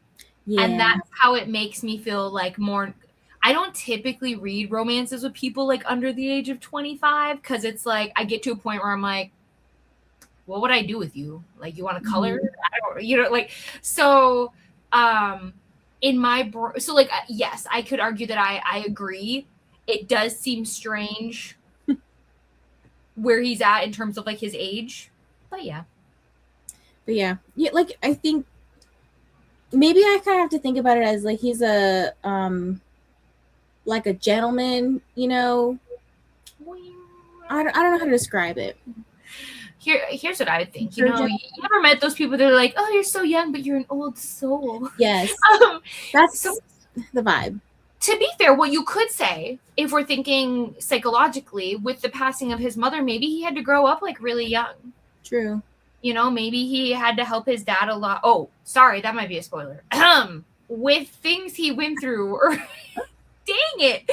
Yeah. And that's how it makes me feel like more. I don't typically read romances with people like under the age of 25 because it's like I get to a point where I'm like, what would I do with you? Like, you want to color? I don't, you know, like, so in my so like, yes, I could argue that I agree. It does seem strange where he's at in terms of like his age, but yeah, like I think maybe I kind of have to think about it as like he's a like a gentleman, you know. I don't know how to describe it. Here's what I would think. You know, you ever met those people that are like, oh, you're so young, but you're an old soul. Yes. That's the vibe. To be fair, what you could say, if we're thinking psychologically, with the passing of his mother, maybe he had to grow up like really young. True. You know, maybe he had to help his dad a lot. Oh, sorry, that might be a spoiler. With things he went through, or dang it.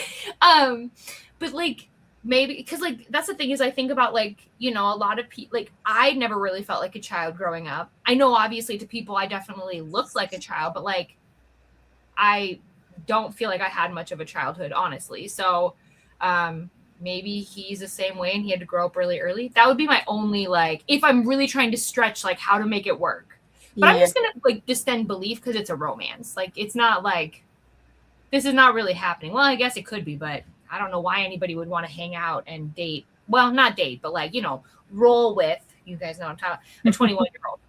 But like, maybe, because like, that's the thing is I think about like, you know, a lot of people, like, I never really felt like a child growing up. I know obviously to people I definitely looked like a child, but like, I don't feel like I had much of a childhood, honestly. So maybe he's the same way and he had to grow up really early. That would be my only, like, if I'm really trying to stretch like how to make it work. But I'm just gonna like distend belief because it's a romance. Like, it's not like this is not really happening. Well, I guess it could be, but I don't know why anybody would want to hang out and date. Well, not date, but like, you know, roll with, you guys know what I'm talking about, a 21-year-old.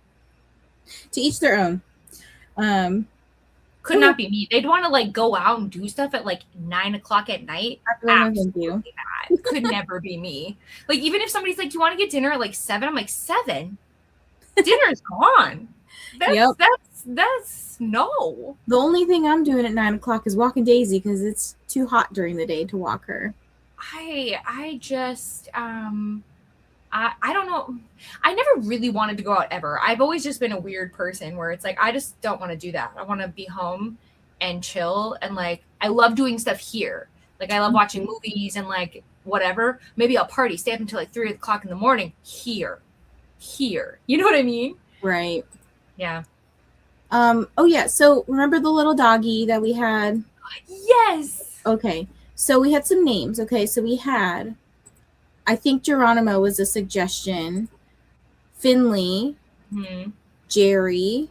To each their own. Could not be me. They'd want to like go out and do stuff at like 9 o'clock at night. Absolutely not. Could never be me. Like, even if somebody's like, do you want to get dinner at like 7? I'm like, 7? Dinner's gone. That's no. The only thing I'm doing at 9 o'clock is walking Daisy because it's too hot during the day to walk her. I just I don't know. I never really wanted to go out ever. I've always just been a weird person where it's like, I just don't want to do that. I want to be home and chill. And like, I love doing stuff here. Like, I love watching movies and like whatever. Maybe I'll party, stay up until like 3 o'clock in the morning here. You know what I mean? Right. Yeah. Oh yeah. So remember the little doggy that we had? Yes. Okay. So we had some names. Okay. So we had, I think Geronimo was a suggestion. Finley, Jerry.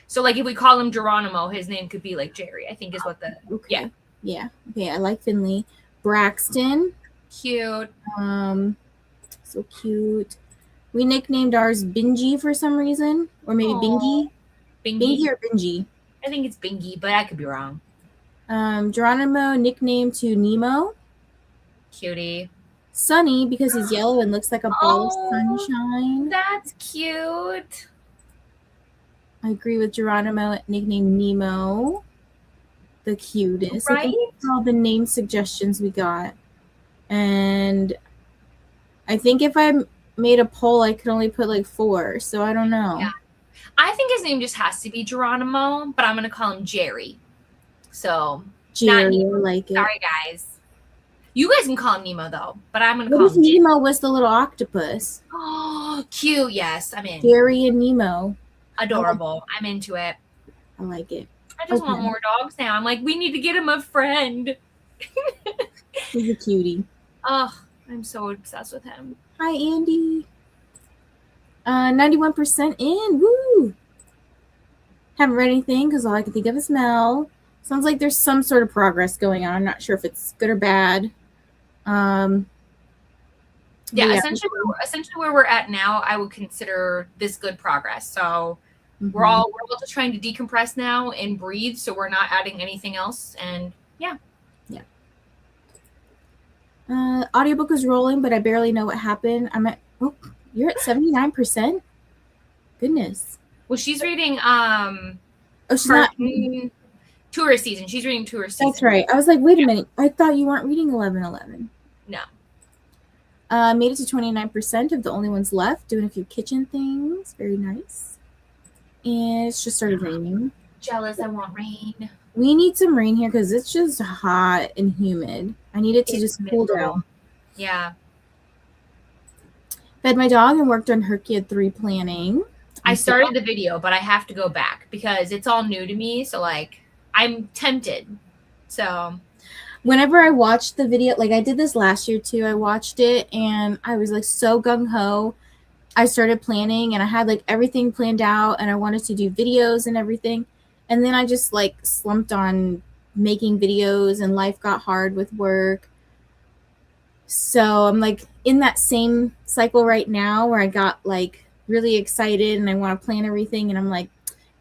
So like if we call him Geronimo, his name could be like Jerry, I think is what the Yeah. Okay, I like Finley. Braxton. Cute. So cute. We nicknamed ours Bingy for some reason. Or maybe Bingy. Bingy or Bingy? I think it's Bingy, but I could be wrong. Geronimo nicknamed to Nemo. Cutie. Sunny, because he's yellow and looks like a ball of sunshine. That's cute. I agree with Geronimo, nicknamed Nemo. The cutest. Right? I think that's all the name suggestions we got. And I think if I made a poll, I could only put like 4. So I don't know. Yeah. I think his name just has to be Geronimo, but I'm going to call him Jerry. So, Jerry, I like it. Sorry, guys. You guys can call him Nemo, though, but I'm going to call him Nemo was the little octopus. Oh, cute. Yes, I'm in. Jerry and Nemo. Adorable. I'm into it. I like it. I just want more dogs now. I'm like, we need to get him a friend. He's a cutie. Oh, I'm so obsessed with him. Hi, Andy. 91% in. Woo! Haven't read anything because all I can think of is Mel. Sounds like there's some sort of progress going on. I'm not sure if it's good or bad. Yeah, essentially where we're at now, I would consider this good progress. So we're all just trying to decompress now and breathe, so we're not adding anything else. And yeah. Audiobook is rolling, but I barely know what happened. You're at 79%. Goodness. Well, she's reading she's not tourist season. She's reading tourist season. That's right. I was like, wait a minute. I thought you weren't reading 1111. No. Made it to 29% of the only ones left. Doing a few kitchen things. Very nice. And it's just started raining. Jealous. I want rain. We need some rain here because it's just hot and humid. I need it to just cool down. Yeah. Fed my dog and worked on Hercule 3 planning. I started the video, but I have to go back because it's all new to me. So, like, I'm tempted. So whenever I watched the video, like I did this last year too, I watched it and I was like so gung-ho. I started planning and I had like everything planned out and I wanted to do videos and everything. And then I just like slumped on making videos and life got hard with work. So I'm like in that same cycle right now where I got like really excited and I want to plan everything. And I'm like,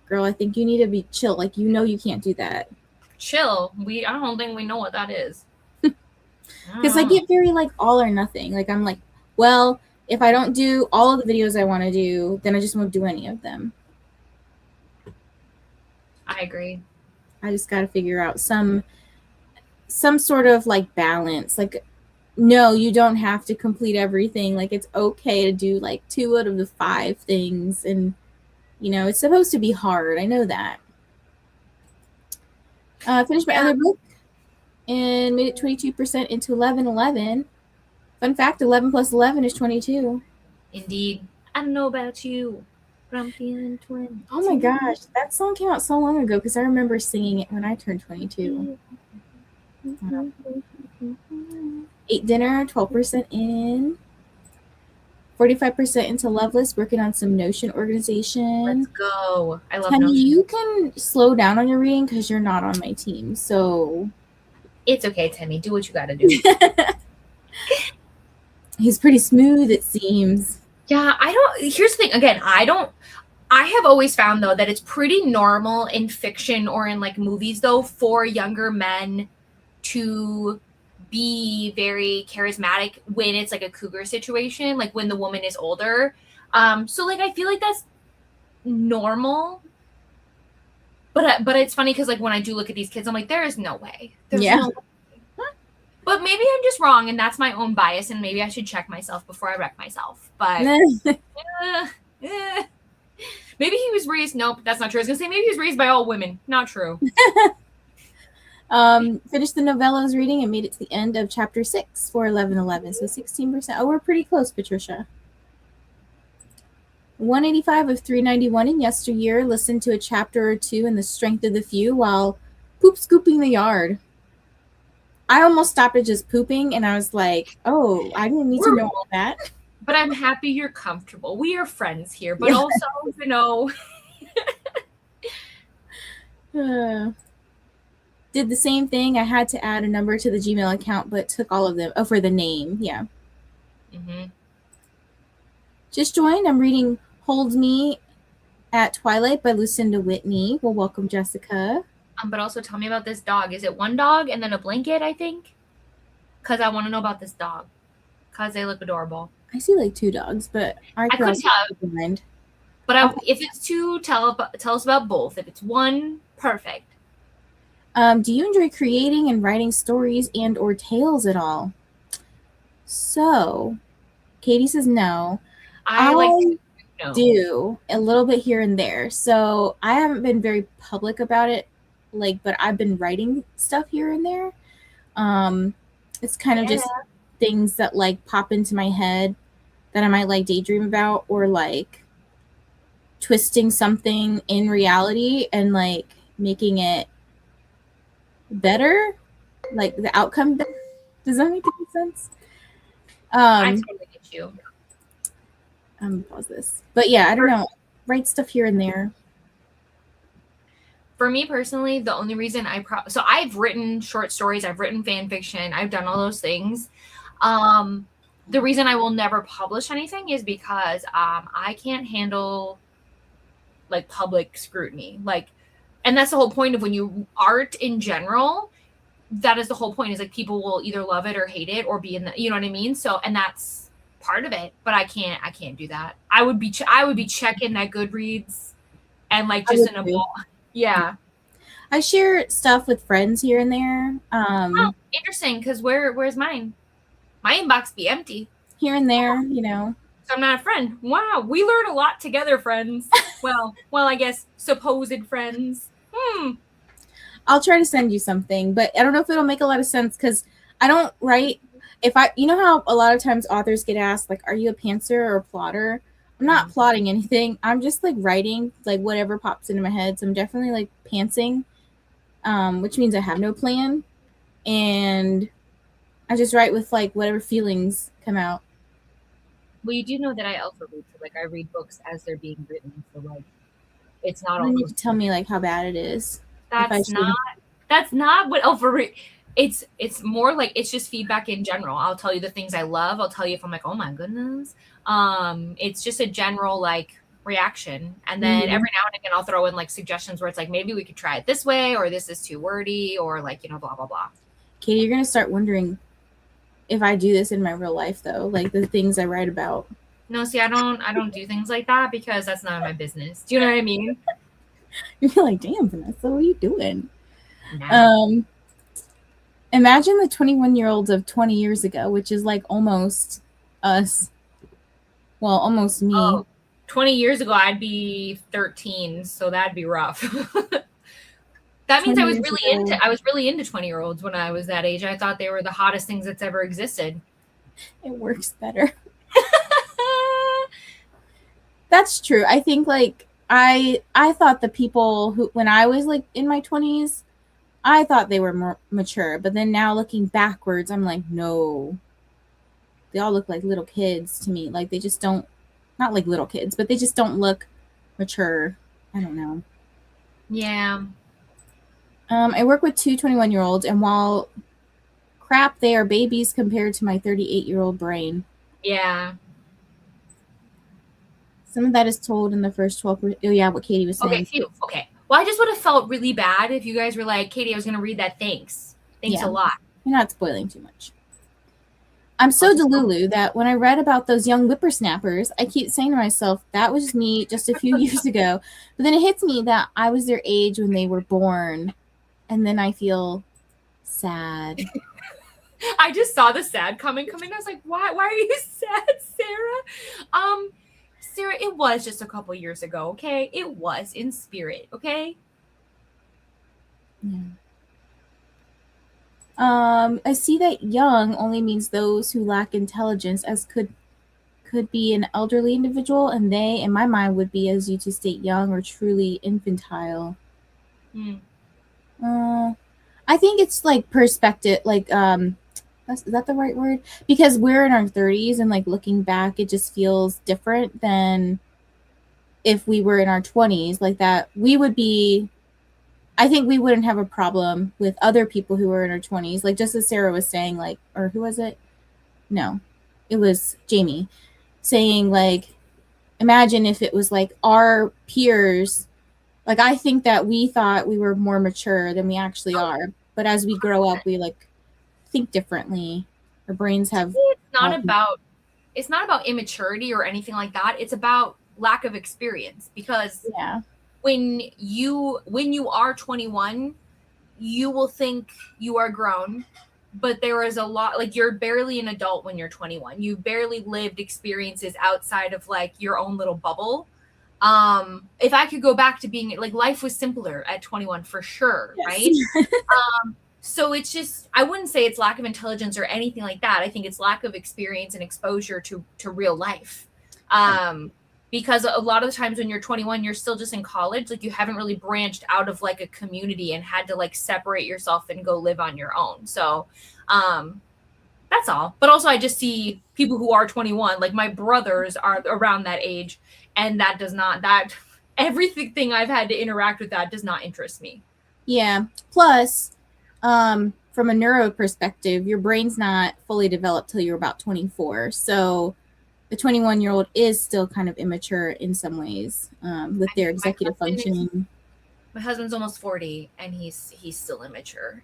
girl, I think you need to be chill. Like, you know, you can't do that. Chill. I don't think we know what that is. Because I get very like all or nothing. Like, I'm like, well, if I don't do all of the videos I want to do, then I just won't do any of them. I agree. I just got to figure out some sort of like balance. Like, no, you don't have to complete everything. Like, it's okay to do like 2 out of the 5 things. And, you know, it's supposed to be hard. I know that. Finished my other book and made it 22% into 1111. Fun fact, 11 plus 11 is 22. Indeed. I don't know about you, but I'm feeling 20. Oh my gosh, that song came out so long ago because I remember singing it when I turned 22. Ate dinner, 12% in. 45% into Loveless, working on some Notion organization. Let's go. I love Honey, Notion. you can slow down on your reading because you're not on my team, so... It's okay, Timmy. Do what you gotta do. He's pretty smooth, it seems. Yeah, here's the thing. Again, I have always found, though, that it's pretty normal in fiction or in, like, movies, though, for younger men to be very charismatic when it's, like, a cougar situation, like, when the woman is older. So, like, I feel like that's normal. But it's funny because, like, when I do look at these kids, I'm like, there is no way. There's no way. But maybe I'm just wrong, and that's my own bias, and maybe I should check myself before I wreck myself. But maybe he was raised. Nope, that's not true. I was gonna say maybe he was raised by all women. Not true. Finished the novellas reading and made it to the end of chapter 6 for 1111. So 16%. Oh, we're pretty close, Patricia. 185 of 391 in yesteryear. Listened to a chapter or 2 in The Strength of the Few while poop scooping the yard. I almost stopped at just pooping, and I was like, oh, I didn't need to know all that. But I'm happy you're comfortable. We are friends here, but also, you know. Did the same thing. I had to add a number to the Gmail account, but took all of them. Oh, for the name. Yeah. Mm-hmm. Just joined. I'm reading Hold Me at Twilight by Lucinda Whitney. Well, welcome, Jessica. But also tell me about this dog. Is it one dog and then a blanket, I think? Because I want to know about this dog. Because they look adorable. I see like 2 dogs, but I couldn't tell. But if it's 2, tell us about both. If it's 1, perfect. Do you enjoy creating and writing stories and or tales at all? So, Katy says no. I do a little bit here and there. So I haven't been very public about it, but I've been writing stuff here and there. It's kind of just things that like pop into my head that I might like daydream about, or like twisting something in reality and like making it better, like the outcome. Does that make any sense? I totally get you? Pause this. But yeah, I don't know. Write stuff here and there. For me personally, the only reason so I've written short stories, I've written fan fiction, I've done all those things. The reason I will never publish anything is because I can't handle like public scrutiny. Like, and that's the whole point of when you art in general. That is the whole point, is like people will either love it or hate it or be in the, you know what I mean? So, and that's part of it, but I can't do that. I would be checking that Goodreads and like just in a ball. Yeah. I share stuff with friends here and there. Oh, interesting, because where's mine? My inbox be empty. Here and there, you know. So I'm not a friend. Wow, we learn a lot together, friends. well, I guess supposed friends. I'll try to send you something, but I don't know if it'll make a lot of sense because I don't write. You know how a lot of times authors get asked, like, are you a pantser or a plotter? I'm not plotting anything. I'm just like writing like whatever pops into my head. So I'm definitely like pantsing, which means I have no plan. And I just write with like whatever feelings come out. Well, you do know that I also read. So like I read books as they're being written. So like it's not. You need to tell me like how bad it is. That's not what overread. It's more like it's just feedback in general. I'll tell you the things I love. I'll tell you if I'm like, oh my goodness. It's just a general like reaction, and then every now and again I'll throw in like suggestions where it's like maybe we could try it this way, or this is too wordy, or like, you know, blah blah blah. Katy, you're gonna start wondering if I do this in my real life though, like the things I write about. No, see, I don't do things like that because that's none of my business. Do you know what I mean? You're like, damn, Vanessa, what are you doing? No. Imagine the 21-year-olds of 20 years ago, which is like almost us. Well, almost me. Oh, 20 years ago, I'd be 13, so that'd be rough. That means I was really into 20-year-olds when I was that age. I thought they were the hottest things that's ever existed. It works better. That's true. I think like I thought the people who, when I was like in my 20s, I thought they were more mature, but then now looking backwards, I'm like, no, they all look like little kids to me. Like they just don't, not like little kids, but they just don't look mature. I don't know. Yeah. I work with two 21-year-olds, and while crap, they are babies compared to my 38-year-old brain. Yeah. Some of that is told in the first 12. Oh, yeah, what Katy was saying. Okay. Well, I just would have felt really bad if you guys were like, Katy, I was going to read that. Thanks a lot. You're not spoiling too much. I'm so delulu that when I read about those young whippersnappers, I keep saying to myself, that was me just a few years ago. But then it hits me that I was their age when they were born. And then I feel sad. I just saw the sad comment come in. I was like, why are you sad, Sarah? Sarah, it was just a couple years ago, okay? It was in spirit, okay? Yeah. I see that young only means those who lack intelligence, as could be an elderly individual, and they, in my mind, would be, as you to state, young or truly infantile. I think it's like perspective, like is that the right word? Because we're in our 30s and like looking back, it just feels different than if we were in our 20s. Like that, we would be, I think we wouldn't have a problem with other people who were in our 20s. Like just as Sarah was saying, like, or who was it? No, it was Jamie saying like, imagine if it was like our peers. Like I think that we thought we were more mature than we actually are. But as we grow up, we like think differently. Our brains have. It's not about immaturity or anything like that. It's about lack of experience, because when you are 21, you will think you are grown, but there is a lot, like you're barely an adult when you're 21. You barely lived experiences outside of like your own little bubble. If I could go back to being like, life was simpler at 21 for sure. Yes. Right. So it's just, I wouldn't say it's lack of intelligence or anything like that. I think it's lack of experience and exposure to real life. Because a lot of the times when you're 21, you're still just in college. Like you haven't really branched out of like a community and had to like separate yourself and go live on your own. So, That's all. But also, I just see people who are 21, like my brothers are around that age, and that does not, that, everything I've had to interact with that does not interest me. Yeah. Plus, from a neuro perspective, your brain's not fully developed till you're about 24. So the 21-year-old is still kind of immature in some ways with their executive functioning. My husband's almost 40 and he's still immature.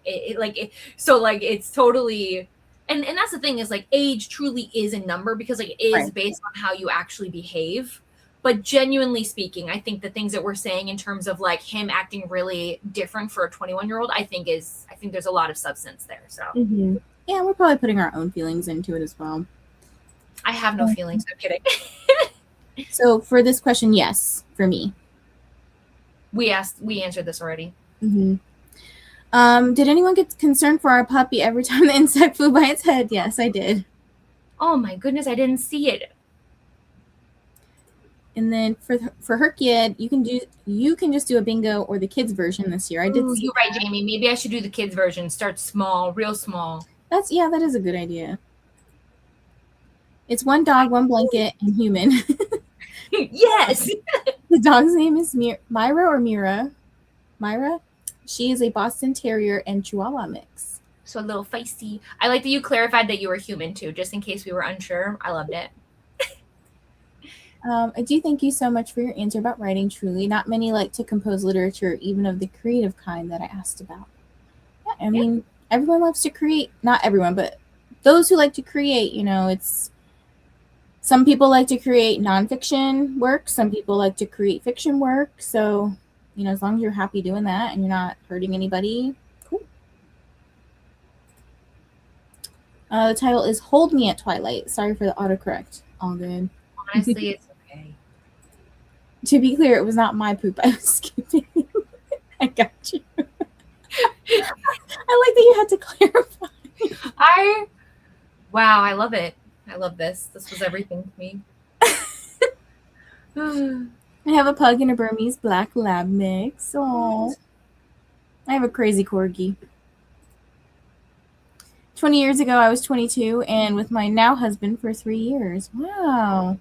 So like it's totally, and that's the thing is like age truly is a number because like it is Right. based on how you actually behave. But genuinely speaking, I think the things that we're saying in terms of like him acting really different for a 21-year-old, I think there's a lot of substance there. So Yeah, we're probably putting our own feelings into it as well. I have no feelings. I'm kidding. So for this question, yes, for me. We answered this already. Did anyone get concerned for our puppy every time the insect flew by its head? Yes, I did. Oh my goodness, I didn't see it. And then for her kid, you can just do a bingo or the kids version this year. I did. Ooh, you're right, Jamie. Maybe I should do the kids version. Start small, real small. That is a good idea. It's one dog, one blanket, and human. Yes. The dog's name is Myra or Mira. Myra. She is a Boston Terrier and Chihuahua mix. So a little feisty. I like that you clarified that you were human too, just in case we were unsure. I loved it. I do thank you so much for your answer about writing. Truly, not many like to compose literature, even of the creative kind that I asked about. Yeah, I mean, everyone loves to create. Not everyone, but those who like to create. It's some people like to create nonfiction work. Some people like to create fiction work. So, as long as you're happy doing that and you're not hurting anybody, cool. The title is "Hold Me at Twilight." Sorry for the autocorrect. All good. Honestly, it's okay. To be clear, it was not my poop I was skipping. I got you. I like that you had to clarify. Wow, I love it. I love this. This was everything to me. I have a pug and a Burmese black lab mix. Oh, I have a crazy corgi. 20 years ago, I was 22 and with my now husband for 3 years. Wow.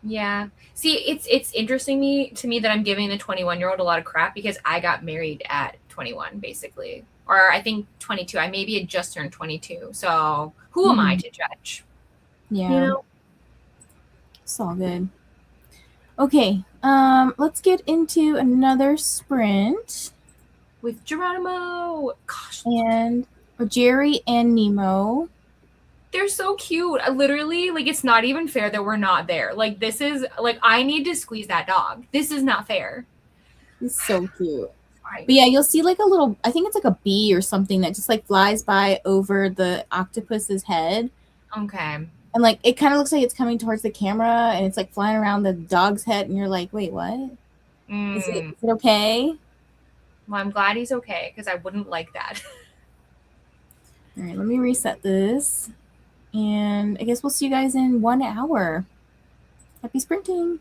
Yeah. See, it's interesting to me that I'm giving the 21-year-old a lot of crap because I got married at 21, basically. Or I think 22. I maybe had just turned 22. So who am I to judge? Yeah. It's all good. Okay. Let's get into another sprint. With Geronimo. Gosh. And Jerry and Nemo. They're so cute. Literally, like, it's not even fair that we're not there. Like, this is, like, I need to squeeze that dog. This is not fair. It's so cute. But yeah, you'll see like a little, I think it's like a bee or something that just like flies by over the octopus's head. Okay. And like, it kind of looks like it's coming towards the camera and it's like flying around the dog's head. And you're like, wait, what? Is it okay? Well, I'm glad he's okay because I wouldn't like that. All right, let me reset this. And I guess we'll see you guys in 1 hour. Happy sprinting.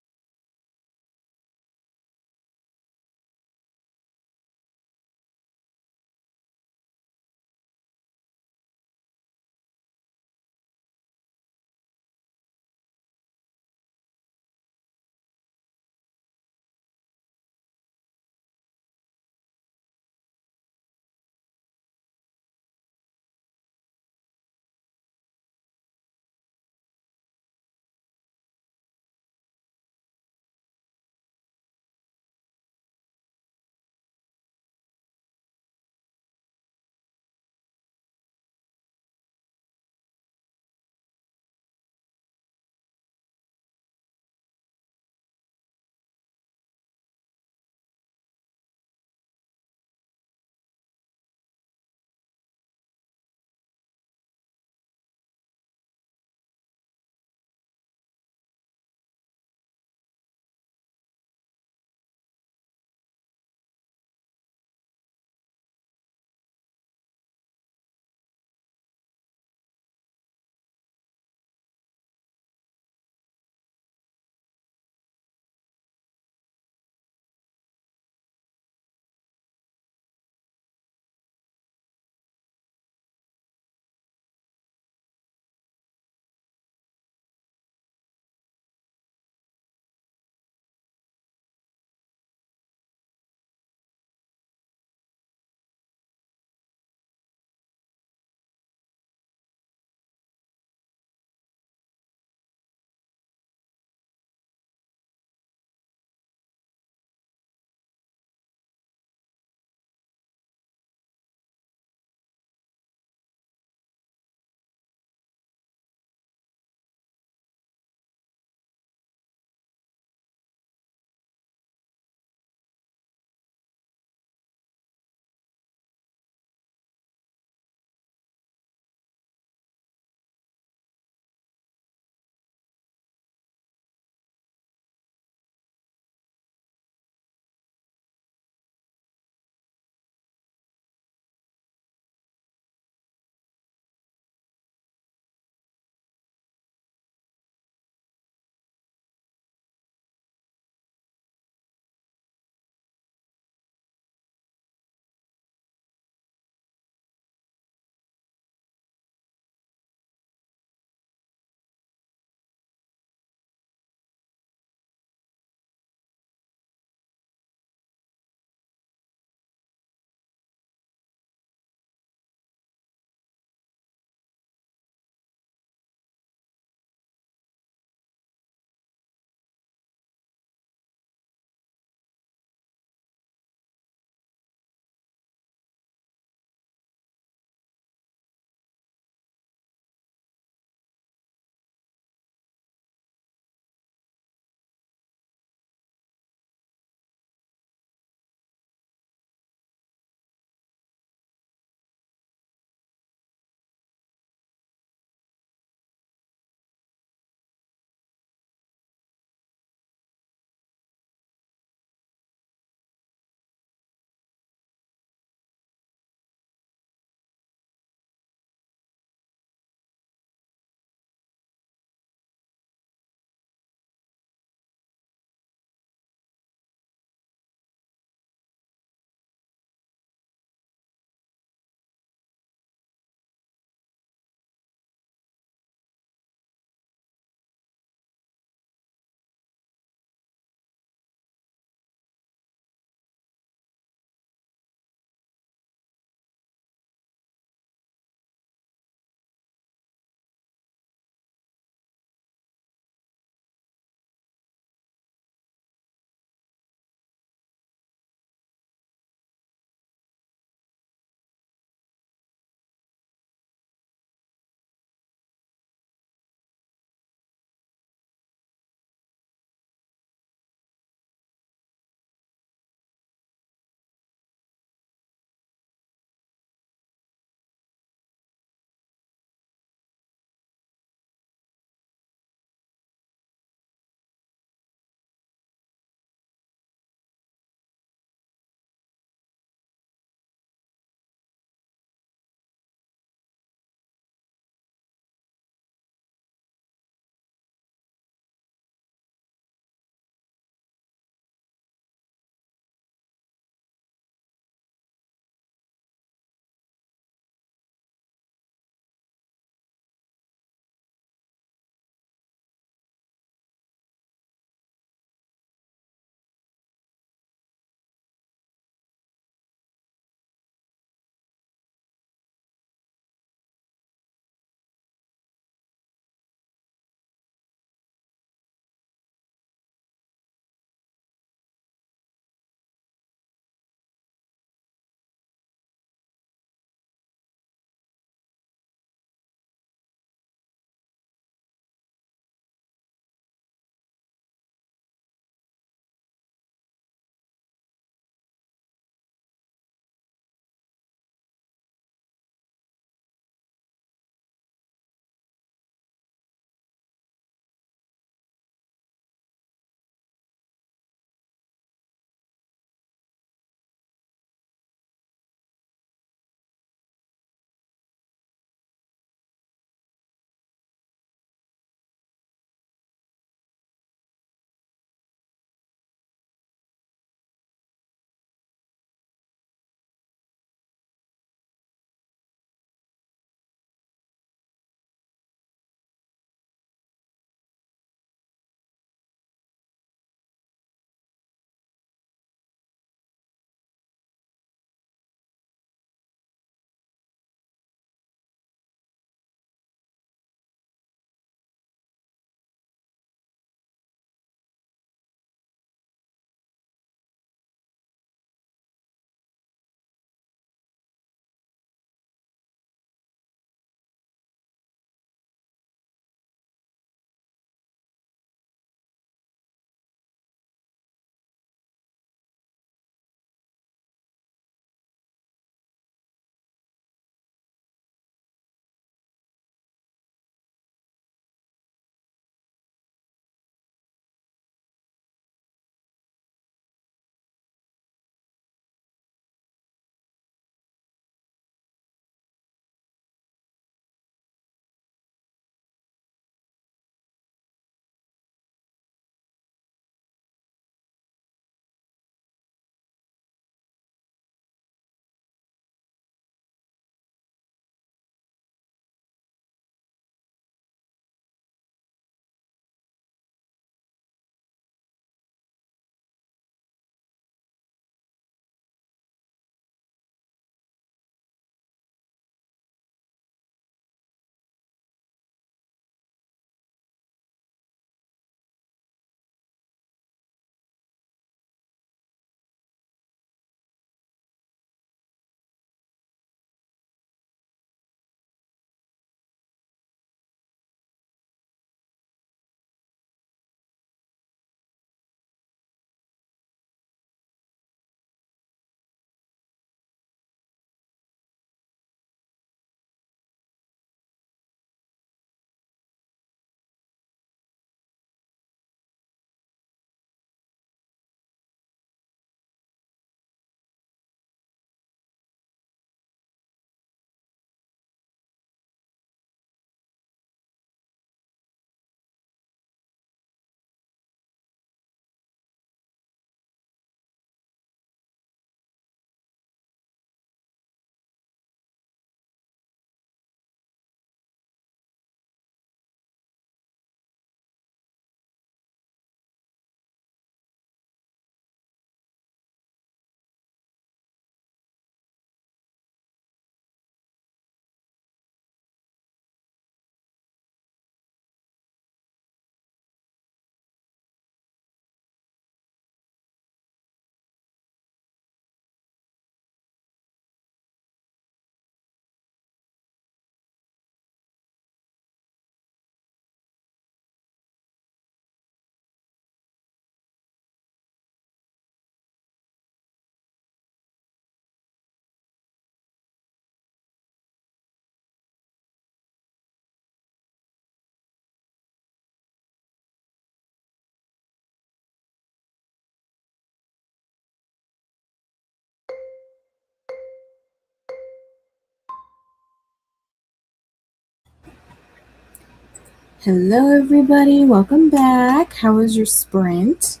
Hello, everybody. Welcome back. How was your sprint?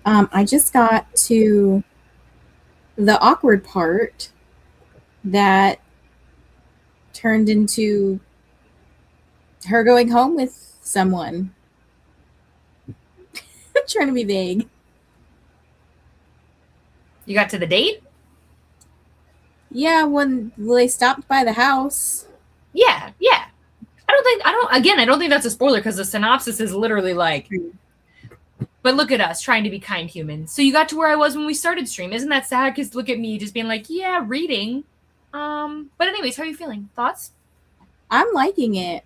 I just got to the awkward part that turned into her going home with someone. I'm trying to be vague. You got to the date? Yeah, when they stopped by the house. Yeah. I don't think that's a spoiler because the synopsis is literally like, but look at us trying to be kind humans. So you got to where I was when we started stream. Isn't that sad? Because look at me just being like, yeah, reading. But anyways, how are you feeling? Thoughts? I'm liking it.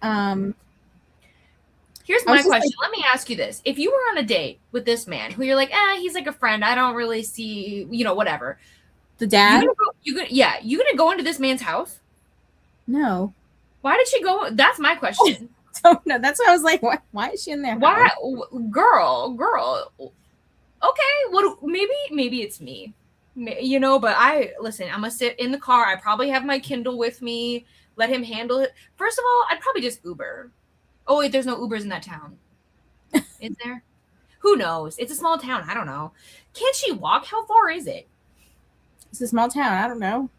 Here's my question. Let me ask you this. If you were on a date with this man who you're like, he's like a friend. I don't really see, whatever. The dad? You gonna go into this man's house? No. Why did she go? That's my question. Oh, no, that's why I was like, why is she in there? Why, girl? Okay, what? Maybe it's me, But listen. I'm gonna sit in the car. I probably have my Kindle with me. Let him handle it. First of all, I'd probably just Uber. Oh wait, there's no Ubers in that town. Is there? Who knows? It's a small town. I don't know. Can't she walk? How far is it? It's a small town. I don't know.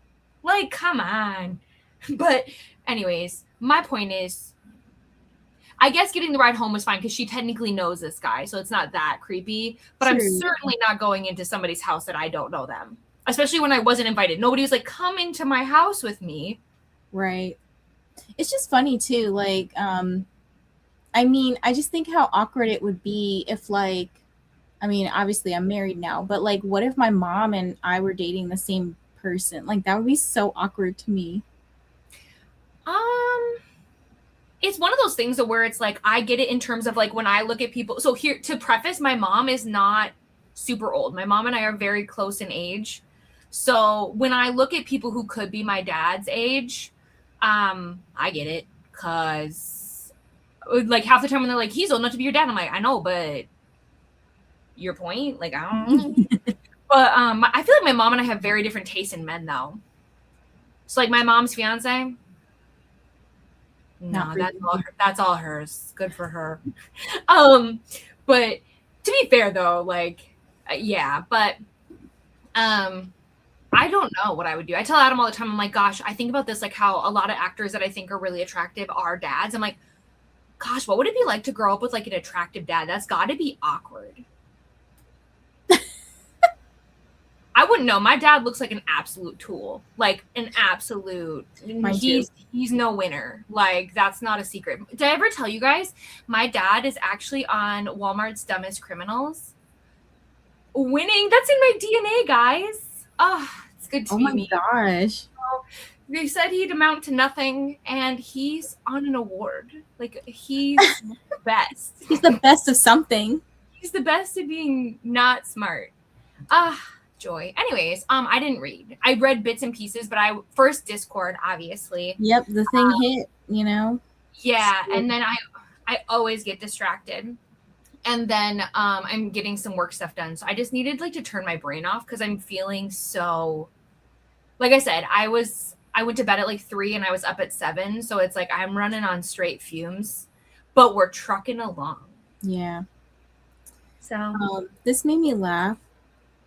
Like, come on. But anyways, my point is, I guess getting the ride home was fine because she technically knows this guy, so it's not that creepy. But True. I'm certainly not going into somebody's house that I don't know them, especially when I wasn't invited. Nobody was like, come into my house with me. Right. It's just funny too. Like, I mean, I just think how awkward it would be if, like, I mean, obviously I'm married now, but like, what if my mom and I were dating the same person? Like, that would be so awkward to me. It's one of those things where it's like, I get it in terms of like when I look at people. So here, to preface, my mom is not super old. My mom and I are very close in age. So when I look at people who could be my dad's age, I get it. Cause like half the time when they're like, he's old enough to be your dad, I'm like, I know, but your point? Like, I don't know. But I feel like my mom and I have very different tastes in men though. So like my mom's fiance, no, that's all hers. Good for her. But to be fair though, like, yeah, but I don't know what I would do. I tell Adam all the time, I'm like, gosh, I think about this, like how a lot of actors that I think are really attractive are dads. I'm like, gosh, what would it be like to grow up with like an attractive dad? That's got to be awkward. I wouldn't know. My dad looks like an absolute tool, like an absolute. He's no winner. Like, that's not a secret. Did I ever tell you guys? My dad is actually on Walmart's Dumbest Criminals. Winning. That's in my DNA, guys. Oh, it's good to be me. Oh my gosh. So, they said he'd amount to nothing, and he's on an award. Like, he's the best. He's the best of something. He's the best at being not smart. Joy. Anyways, I didn't read. I read bits and pieces, but first Discord, obviously. Yep, the thing hit, Yeah, and then I always get distracted. And then I'm getting some work stuff done. So I just needed like to turn my brain off because I'm feeling so, like I said, I went to bed at like 3 and I was up at 7. So it's like I'm running on straight fumes, but we're trucking along. Yeah. So this made me laugh.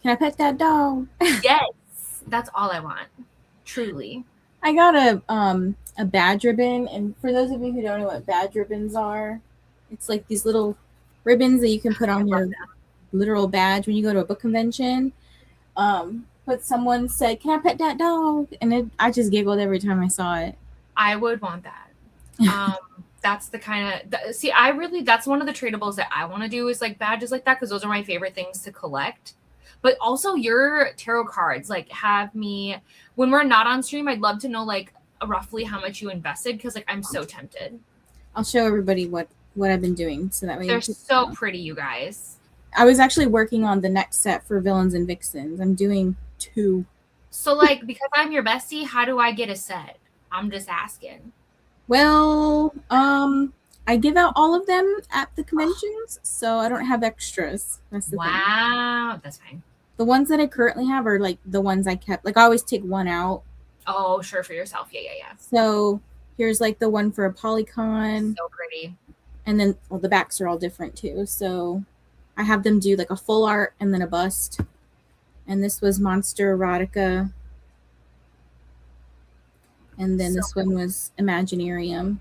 Can I pet that dog? Yes, that's all I want. Truly. I got a badge ribbon, and for those of you who don't know what badge ribbons are, it's like these little ribbons that you can put on your literal badge when you go to a book convention. But someone said, "Can I pet that dog?" And I just giggled every time I saw it. I would want that. That's the kind of that's one of the tradables that I want to do is like badges like that because those are my favorite things to collect. But also your tarot cards, like have me when we're not on stream, I'd love to know like roughly how much you invested because like I'm so tempted. I'll show everybody what I've been doing so that way they're so pretty, you guys. I was actually working on the next set for Villains and Vixens. I'm doing 2. So like because I'm your bestie, how do I get a set? I'm just asking. Well, I give out all of them at the conventions, so I don't have extras. That's the thing. Wow, that's fine. The ones that I currently have are like the ones I kept. Like I always take one out. Oh, sure, for yourself. Yeah. So here's like the one for a Polycon. So pretty. And then the backs are all different too. So I have them do like a full art and then a bust. And this was Monster Erotica. And then this one was Imaginarium.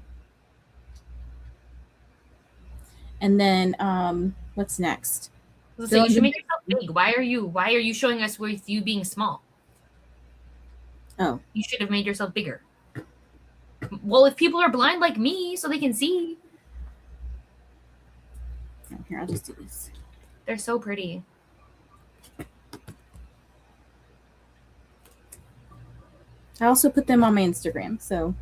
And then what's next? So you should make yourself big. Why are you showing us with you being small? Oh. You should have made yourself bigger. Well, if people are blind like me, so they can see. Here, I'll just do this. They're so pretty. I also put them on my Instagram, so.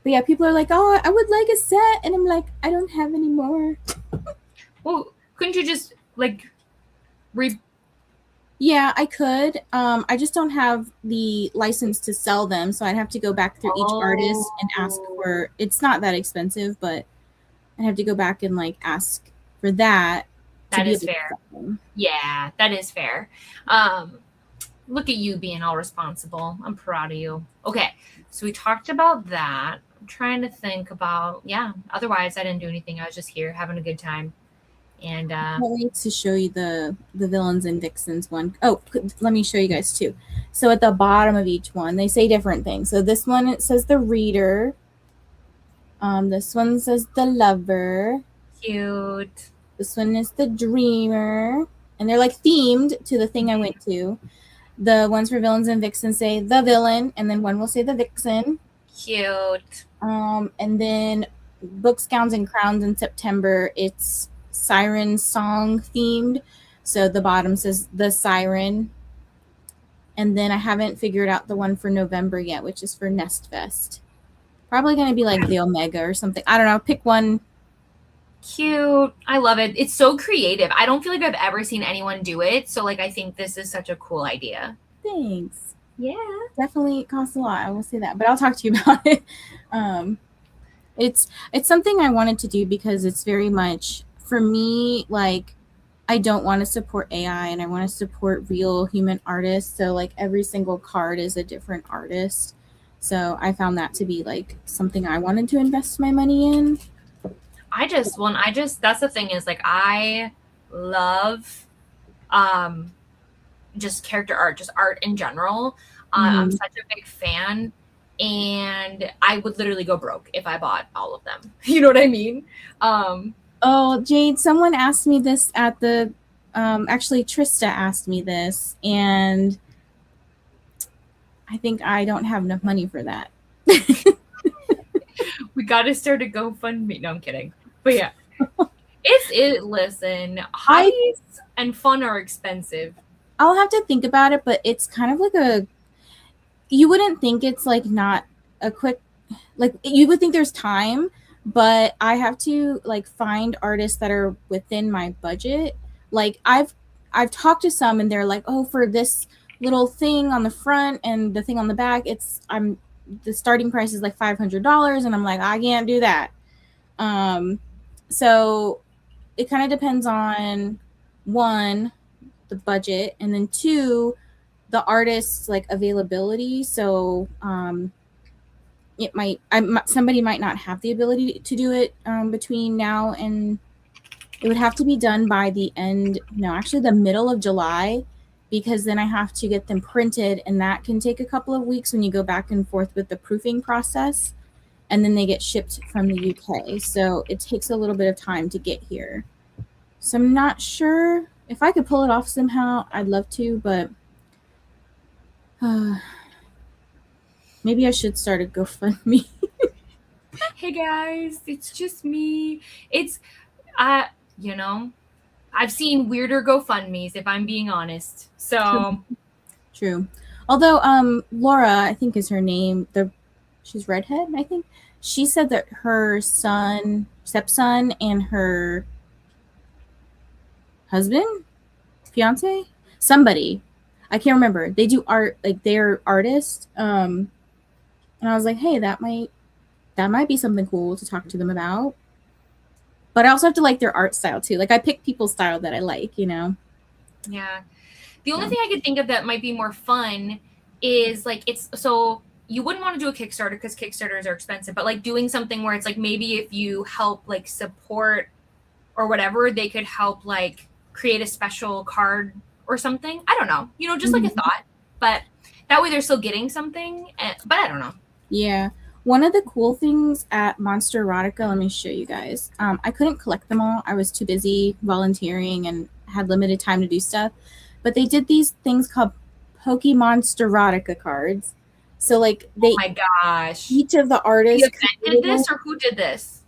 But yeah, people are like, oh, I would like a set. And I'm like, I don't have any more. Well, couldn't you just like Yeah, I could. I just don't have the license to sell them, so I'd have to go back through each artist and ask for. It's not that expensive, but I'd have to go back and like ask for that. That is fair. Yeah, that is fair. Look at you being all responsible. I'm proud of you. Okay, so we talked about that. I'm trying to think about, otherwise I didn't do anything. I was just here having a good time. And I can't wait to show you the villains and vixens one. Oh, let me show you guys too. So at the bottom of each one, they say different things. So this one, it says the reader. This one says the lover. Cute. This one is the dreamer. And they're like themed to the thing I went to. The ones for villains and vixens say the villain, and then one will say the vixen. Cute. And then Books, Gowns, and Crowns in September, it's siren song themed. So the bottom says the siren. And then I haven't figured out the one for November yet, which is for Nest Fest. Probably going to be like the Omega or something. I don't know. Pick one. Cute. I love it. It's so creative. I don't feel like I've ever seen anyone do it. So like I think this is such a cool idea. Thanks. Yeah. Definitely costs a lot. I will say that. But I'll talk to you about it. It's something I wanted to do because it's very much for me, like I don't want to support AI and I want to support real human artists. So like every single card is a different artist. So I found that to be like something I wanted to invest my money in. That's the thing is like I love just character art, just art in general. I'm such a big fan, and I would literally go broke if I bought all of them. You know what I mean? Oh, Jade, someone asked me this at the actually Trista asked me this, and I think I don't have enough money for that. We got to start a GoFundMe. No, I'm kidding. But yeah, listen, hobbies and fun are expensive. I'll have to think about it, but it's kind of like you wouldn't think it's like not a quick, like you would think there's time, but I have to like find artists that are within my budget. Like I've talked to some and they're like, oh, for this little thing on the front and the thing on the back, the starting price is like $500, and I'm like, I can't do that. So it kind of depends on one, the budget, and then two, the artist's like availability. So somebody might not have the ability to do it between now and it would have to be done by the middle of July, because then I have to get them printed, and that can take a couple of weeks when you go back and forth with the proofing process, and then they get shipped from the UK. So it takes a little bit of time to get here. So I'm not sure if I could pull it off somehow. I'd love to, but maybe I should start a GoFundMe. Hey guys, it's just me. It's I've seen weirder GoFundMes, if I'm being honest. So True. Although Laura, I think is her name, she's redhead, I think. She said that her stepson and her husband, fiance, somebody, I can't remember. They do art, like they're artists. And I was like, hey, that might be something cool to talk to them about. But I also have to like their art style too. Like I pick people's style that I like, you know? Yeah. The only thing I could think of that might be more fun is like, you wouldn't want to do a Kickstarter because Kickstarters are expensive, but like doing something where it's like maybe if you help like support or whatever, they could help like create a special card or something. I don't know, just like a thought, but that way they're still getting something. But I don't know. Yeah. One of the cool things at Monster Erotica, let me show you guys. I couldn't collect them all. I was too busy volunteering and had limited time to do stuff. But they did these things called Pokemonster Erotica cards. So like oh my gosh, each of the artists did this, or who did this?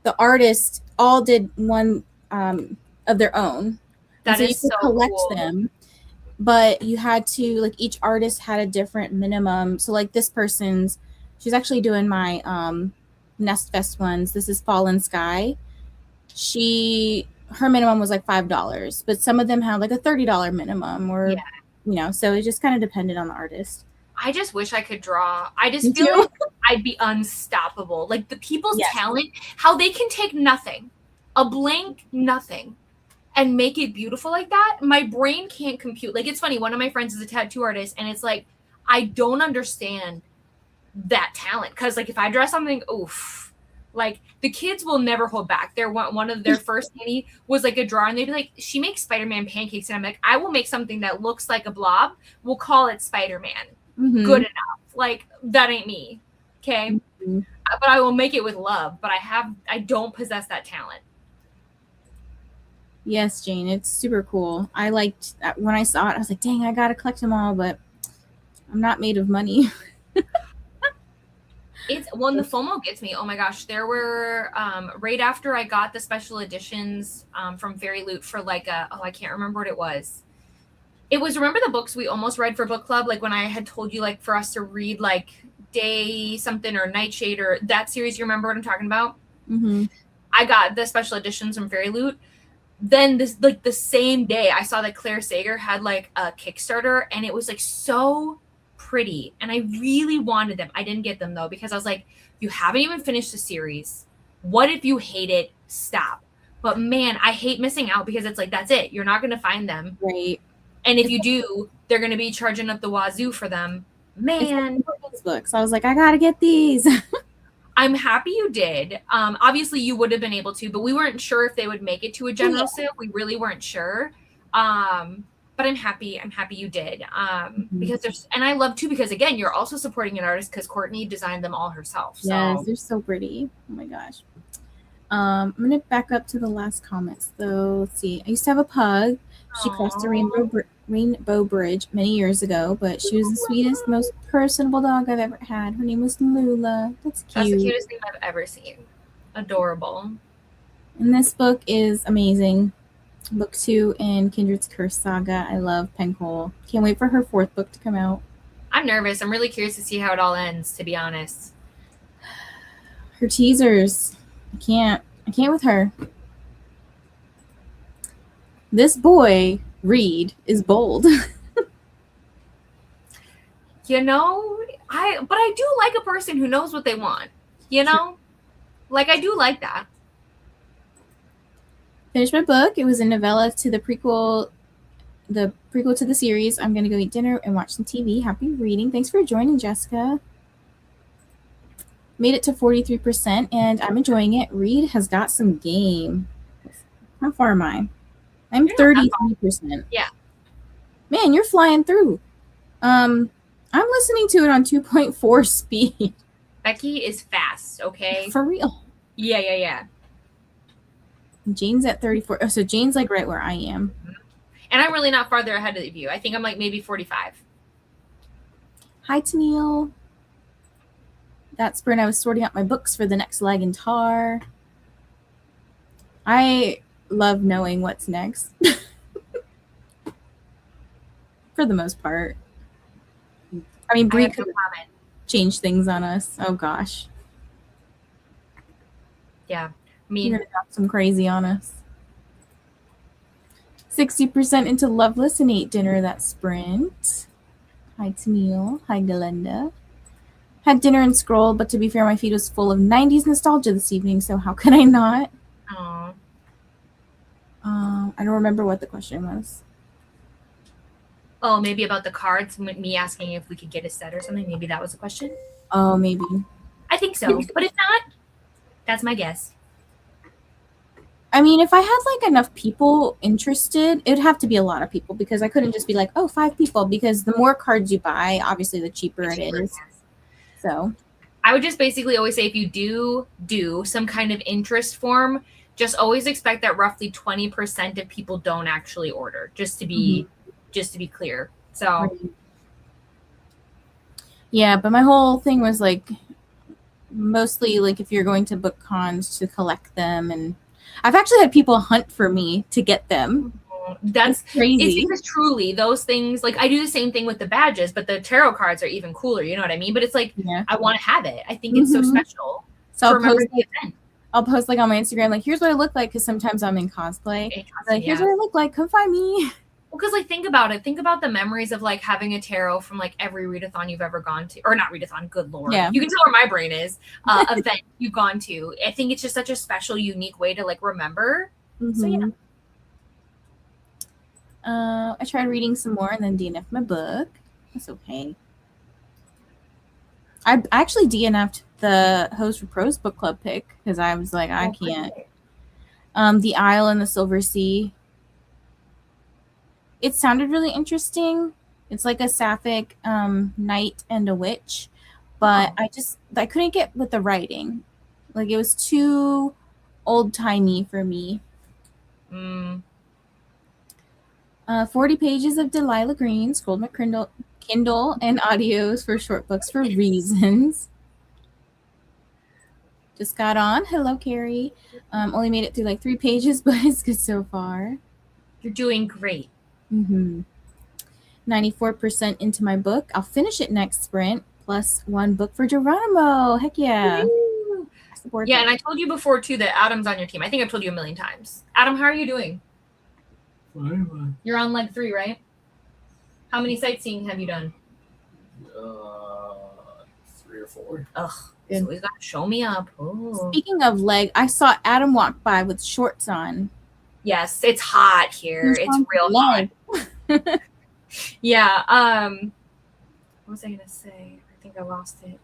The artists all did one of their own. That is so collect cool. them, but you had to like each artist had a different minimum. So like this person's, she's actually doing my Nest Fest ones. This is Fallen Sky. Her minimum was like $5, but some of them had like a $30 minimum, or so it just kind of depended on the artist. I just wish I could draw. I just feel like I'd be unstoppable. Like the people's talent, how they can take nothing, a blank nothing, and make it beautiful like that. My brain can't compute. Like it's funny. One of my friends is a tattoo artist, and it's like I don't understand that talent because like if I draw something, oof, like the kids will never hold back. One of their first painting was like a drawer, and they'd be like, "She makes Spider-Man pancakes," and I'm like, "I will make something that looks like a blob. We'll call it Spider-Man." Good enough. Like that ain't me. Okay. But I will make it with love, but I don't possess that talent. Yes, Jane, it's super cool. I liked when I saw it, I was like, dang, I gotta collect them all, but I'm not made of money. It's when the FOMO gets me. Oh my gosh, there were right after I got the special editions from Fairy Loot for like I can't remember what it was. It was, remember the books we almost read for book club? Like when I had told you like for us to read like Day something or Nightshade or that series. You remember what I'm talking about? I got the special editions from Fairy Loot. Then this like the same day I saw that Claire Sager had like a Kickstarter, and it was like so pretty, and I really wanted them. I didn't get them though because I was like, you haven't even finished the series. What if you hate it? Stop. But man, I hate missing out because it's like that's it. You're not going to find them. Right. And if you do, they're going to be charging up the wazoo for them. Man. Books. I was like, I got to get these. I'm happy you did. Obviously, you would have been able to, but we weren't sure if they would make it to a general sale. We really weren't sure. But I'm happy. I'm happy you did. Because and I love too, because again, you're also supporting an artist because Courtney designed them all herself. So. Yes, they're so pretty. Oh my gosh. I'm going to back up to the last comments though. Let's see. I used to have a pug. She crossed the Rainbow Bridge many years ago, but she was the sweetest, most personable dog I've ever had. Her name was Lula. That's cute. That's the cutest thing I've ever seen. Adorable. And this book is amazing. Book 2 in Kindred's Curse Saga. I love Pango. Can't wait for her 4th book to come out. I'm nervous. I'm really curious to see how it all ends, to be honest. Her teasers. I can't with her. This boy, Reed, is bold. I do like a person who knows what they want. Like I do like that. Finished my book. It was a novella to the prequel to the series. I'm gonna go eat dinner and watch some TV. Happy reading. Thanks for joining, Jessica. Made it to 43%, and I'm enjoying it. Reed has got some game. How far am I? I'm 33%. Yeah. Man, you're flying through. I'm listening to it on 2.4 speed. Becky is fast, okay? For real. Yeah. Jane's at 34. Oh, so Jane's like right where I am. And I'm really not farther ahead of you. I think I'm like maybe 45. Hi, Tennille. That's when I was sorting out my books for the next leg in Tar. I love knowing what's next. For the most part. I mean, Brie could change things on us. Oh, gosh. Yeah. You're going to drop some crazy on us. 60% into Loveless and ate dinner that sprint. Hi, Tennille. Hi, Galenda. Had dinner and scrolled, but to be fair, my feed was full of 90s nostalgia this evening, so how could I not? Aww. I don't remember what the question was. Oh, maybe about the cards, me asking if we could get a set or something. Maybe that was a question. Oh, maybe. I think so, but if not, that's my guess. I mean, if I had like enough people interested, it'd have to be a lot of people because I couldn't just be like, oh, 5 people, because the more cards you buy, obviously the cheaper it is. So I would just basically always say if you do some kind of interest form, just always expect that roughly 20% of people don't actually order, just to be clear. So yeah, but my whole thing was like mostly like if you're going to book cons to collect them, and I've actually had people hunt for me to get them. That's crazy. It's because truly those things, like I do the same thing with the badges, but the tarot cards are even cooler. You know what I mean? But it's like I want to have it. I think it's so special. So I'll post like on my Instagram, like here's what I look like, because sometimes I'm in cosplay. Like here's what I look like. Come find me. Well, because like think about it. Think about the memories of like having a tarot from like every readathon you've ever gone to, or not readathon. Good lord, you can tell where my brain is. Event you've gone to. I think it's just such a special, unique way to like remember. So yeah. I tried reading some more and then DNF'd my book. That's okay. I actually DNF'd the Host for Pros book club pick because I was like, I can't. The Isle in the Silver Sea. It sounded really interesting. It's like a sapphic knight and a witch, but I couldn't get with the writing. Like it was too old-timey for me. 40 pages of Delilah Green, scrolled my Kindle and audios for short books for reasons. Just got on. Hello, Carrie. Only made it through like 3 pages, but it's good so far. You're doing great. 94% into my book. I'll finish it next sprint, plus 1 book for Geronimo. Heck yeah. Yeah, and I told you before, too, that Adam's on your team. I think I've told you a million times. Adam, how are you doing? Fine. You're on leg 3, right? How many sightseeing have you done? 3 or 4. Ugh. So he's got to show me up. Ooh. Speaking of leg, I saw Adam walk by with shorts on. Yes, it's hot here. It's real hot. Yeah. What was I gonna say? I think I lost it.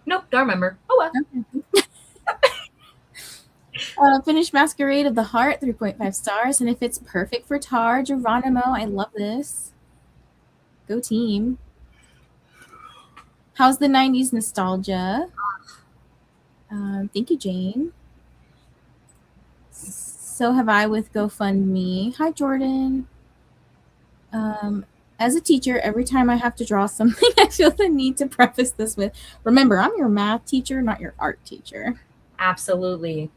Nope, don't remember. Oh well. Finished Masquerade of the Heart, 3.5 stars, and if it's perfect for Tar, Geronimo, I love this. Go team. How's the 90s nostalgia? Thank you, Jane. So have I with GoFundMe. Hi, Jordan. As a teacher, every time I have to draw something, I feel the need to preface this with, remember, I'm your math teacher, not your art teacher. Absolutely.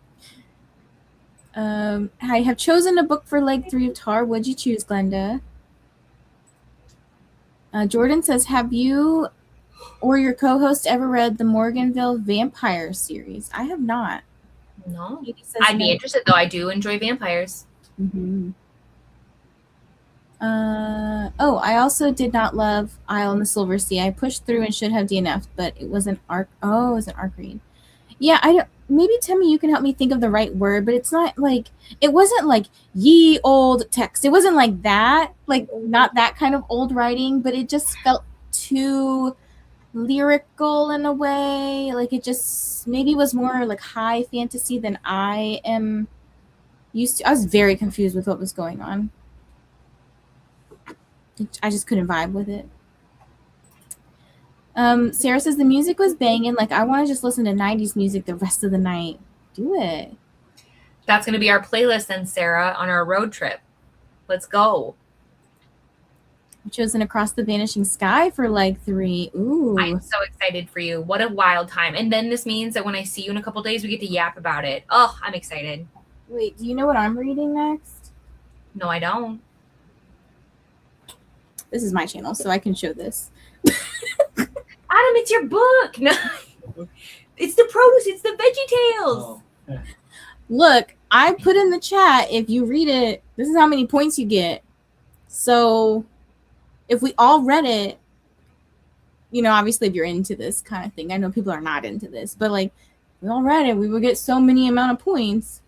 I have chosen a book for leg 3 of Tar. What'd you choose, Glenda? Jordan says, have you or your co-host ever read the Morganville Vampire series? I have not. No. I'd be interested, though. I do enjoy vampires. I also did not love Isle in the Silver Sea. I pushed through and should have DNF'd, but it was an arc. Oh, it was an arc read. Yeah, maybe Timmy, you can help me think of the right word, but it's not like, it wasn't like ye old text. It wasn't like that, like not that kind of old writing, but it just felt too lyrical in a way. Like it just maybe was more like high fantasy than I am used to. I was very confused with what was going on. I just couldn't vibe with it. Sarah says the music was banging. Like I want to just listen to 90s music the rest of the night. Do it. That's going to be our playlist then, Sarah, on our road trip. Let's go. I've chosen Across the Vanishing Sky for leg 3. Ooh. I'm so excited for you. What a wild time. And then this means that when I see you in a couple days, we get to yap about it. Oh, I'm excited. Wait, do you know what I'm reading next? No, I don't. This is my channel, so I can show this. Adam, it's your book. No, it's the produce. It's the Veggie Tales. Oh, yeah. Look, I put in the chat, if you read it, this is how many points you get. So if we all read it, you know, obviously if you're into this kind of thing, I know people are not into this, but like, if we all read it, we would get so many amount of points.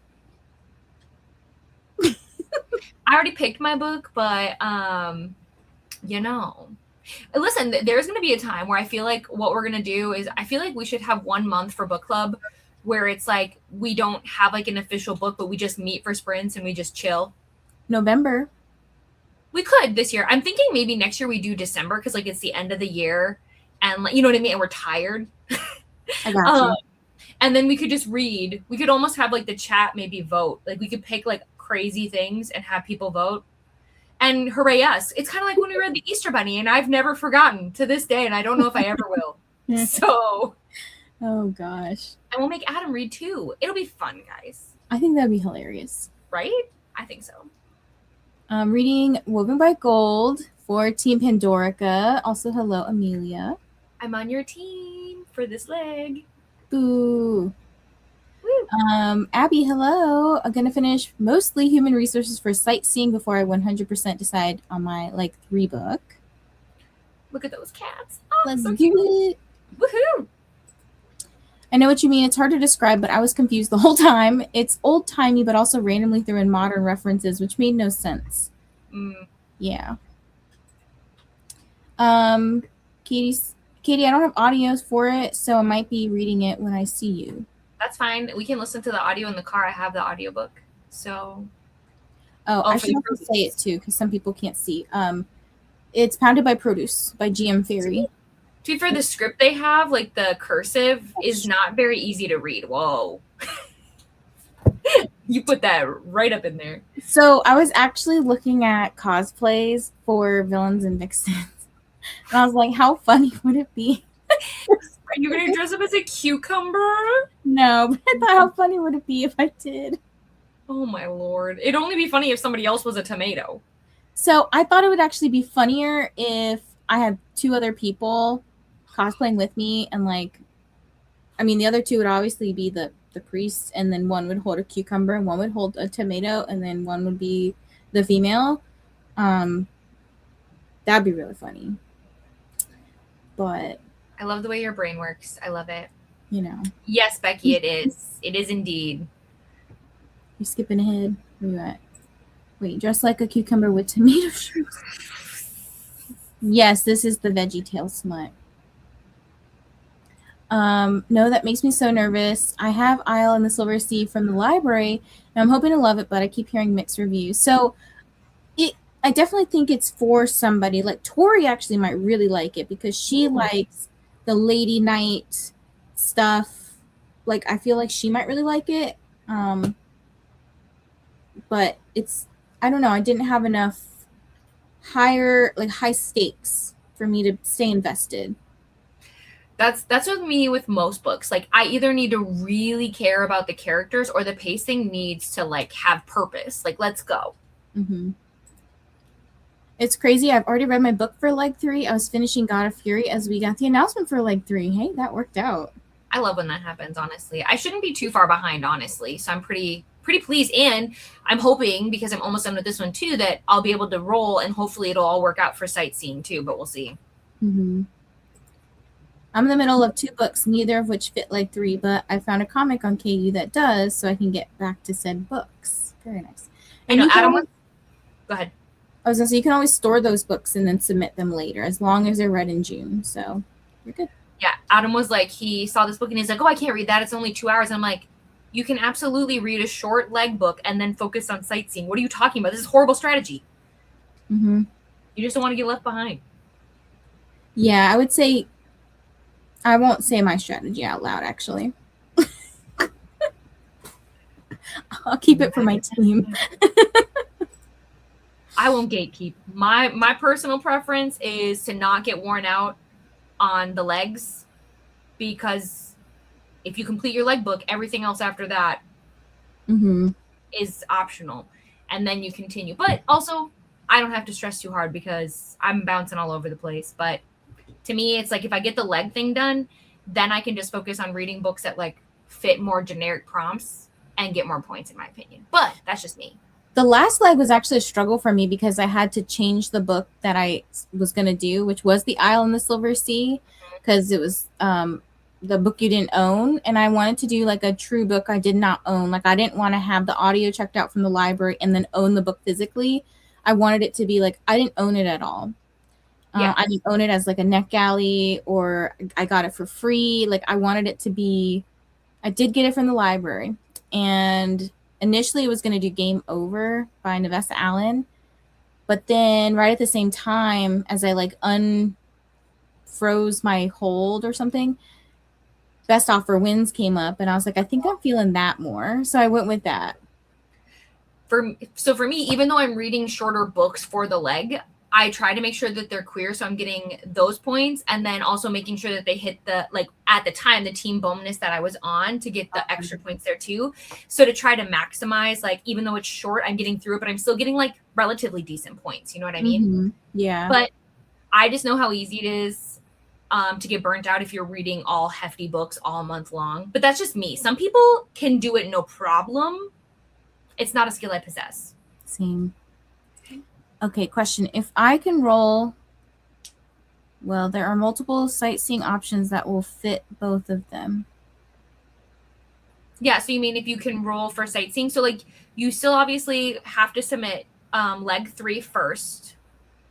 I already picked my book, but listen, there's going to be a time where I feel like what we're going to do is I feel like we should have 1 month for book club where it's like we don't have like an official book, but we just meet for sprints and we just chill. November. We could this year. I'm thinking maybe next year we do December because like it's the end of the year and like, you know what I mean? And we're tired. I got you. And then we could just read. We could almost have like the chat maybe vote. Like we could pick like crazy things and have people vote. And hooray us. It's kind of like when we read the Easter Bunny, and I've never forgotten to this day, and I don't know if I ever will. So. Oh, gosh. And we'll make Adam read too. It'll be fun, guys. I think that'd be hilarious. Right? I think so. Reading Woven by Gold for Team Pandorica. Also, hello, Amelia. I'm on your team for this leg. Boo. Abby, hello. I'm going to finish mostly human resources for sightseeing before I 100% decide on my, 3 book. Look at those cats. Oh, let's so do it. Woohoo. I know what you mean. It's hard to describe, but I was confused the whole time. It's old-timey, but also randomly threw in modern references, which made no sense. Yeah. Katie, I don't have audios for it, so I might be reading it when I see you. That's fine. We can listen to the audio in the car. I have the audiobook. So. I should also say it too, because some people can't see. It's Pounded by Produce by GM Fairy. To be fair, the script they have, like the cursive, is not very easy to read. Whoa. You put that right up in there. So I was actually looking at cosplays for villains and vixens. And I was like, how funny would it be? Are you going to dress up as a cucumber? No, but I thought how funny would it be if I did? Oh my lord. It'd only be funny if somebody else was a tomato. So I thought it would actually be funnier if I had 2 other people cosplaying with me, and the other 2 would obviously be the priest, and then one would hold a cucumber and one would hold a tomato, and then one would be the female. That'd be really funny. But I love the way your brain works. I love it. You know. Yes, Becky, it is. It is indeed. You're skipping ahead. Where you at? Wait, dress like a cucumber with tomato strips. Yes, this is the veggie tail smut. No, that makes me so nervous. I have Isle in the Silver Sea from the library, and I'm hoping to love it, but I keep hearing mixed reviews. So I definitely think it's for somebody. Like Tori actually might really like it because she likes the Lady Knight stuff. Like I feel like she might really like it. But I don't know. I didn't have enough high stakes for me to stay invested. That's with me with most books. Like I either need to really care about the characters or the pacing needs to have purpose. Like let's go. Mm-hmm. It's crazy. I've already read my book for leg 3. I was finishing God of Fury as we got the announcement for leg 3. Hey, that worked out. I love when that happens, honestly. I shouldn't be too far behind, honestly. So I'm pretty pleased. And I'm hoping, because I'm almost done with this one too, that I'll be able to roll and hopefully it'll all work out for sightseeing too, but we'll see. Mm-hmm. I'm in the middle of 2 books, neither of which fit leg 3, but I found a comic on KU that does, so I can get back to said books. Very nice. And Adam go ahead. I was going to say, you can always store those books and then submit them later, as long as they're read in June. So you're good. Yeah. Adam was like, he saw this book and he's like, oh, I can't read that. It's only 2 hours. And I'm like, you can absolutely read a short leg book and then focus on sightseeing. What are you talking about? This is horrible strategy. Mm-hmm. You just don't want to get left behind. Yeah, I would say, I won't say my strategy out loud, actually. I'll keep it for my team. I won't gatekeep. My personal preference is to not get worn out on the legs, because if you complete your leg book, everything else after that is optional, and then you continue. But also, I don't have to stress too hard because I'm bouncing all over the place. But to me, it's like if I get the leg thing done, then I can just focus on reading books that fit more generic prompts and get more points, in my opinion. But that's just me. The last leg was actually a struggle for me because I had to change the book that I was going to do, which was The Isle in the Silver Sea, because it was the book you didn't own, and I wanted to do like a true book I did not own. Like I didn't want to have the audio checked out from the library and then own the book physically. I wanted it to be like I didn't own it at all. I didn't own it as like a NetGalley, or I got it for free. Like I wanted it to be, I did get it from the library, and initially it was going to do Game Over by Nevessa Allen, but then right at the same time as I like unfroze my hold or something, Best Offer Wins came up, and I was like, I think I'm feeling that more, so I went with that. For me, even though I'm reading shorter books for the leg, I try to make sure that they're queer, so I'm getting those points, and then also making sure that they hit the, like at the time, the team bonus that I was on to get the extra points there too. So to try to maximize, like even though it's short, I'm getting through it, but I'm still getting like relatively decent points. You know what I mean? Mm-hmm. Yeah. But I just know how easy it is to get burnt out if you're reading all hefty books all month long. But that's just me. Some people can do it no problem. It's not a skill I possess. Same. Okay, question. If I can roll, well, there are multiple sightseeing options that will fit both of them. Yeah, so you mean if you can roll for sightseeing? So like you still obviously have to submit leg 3 first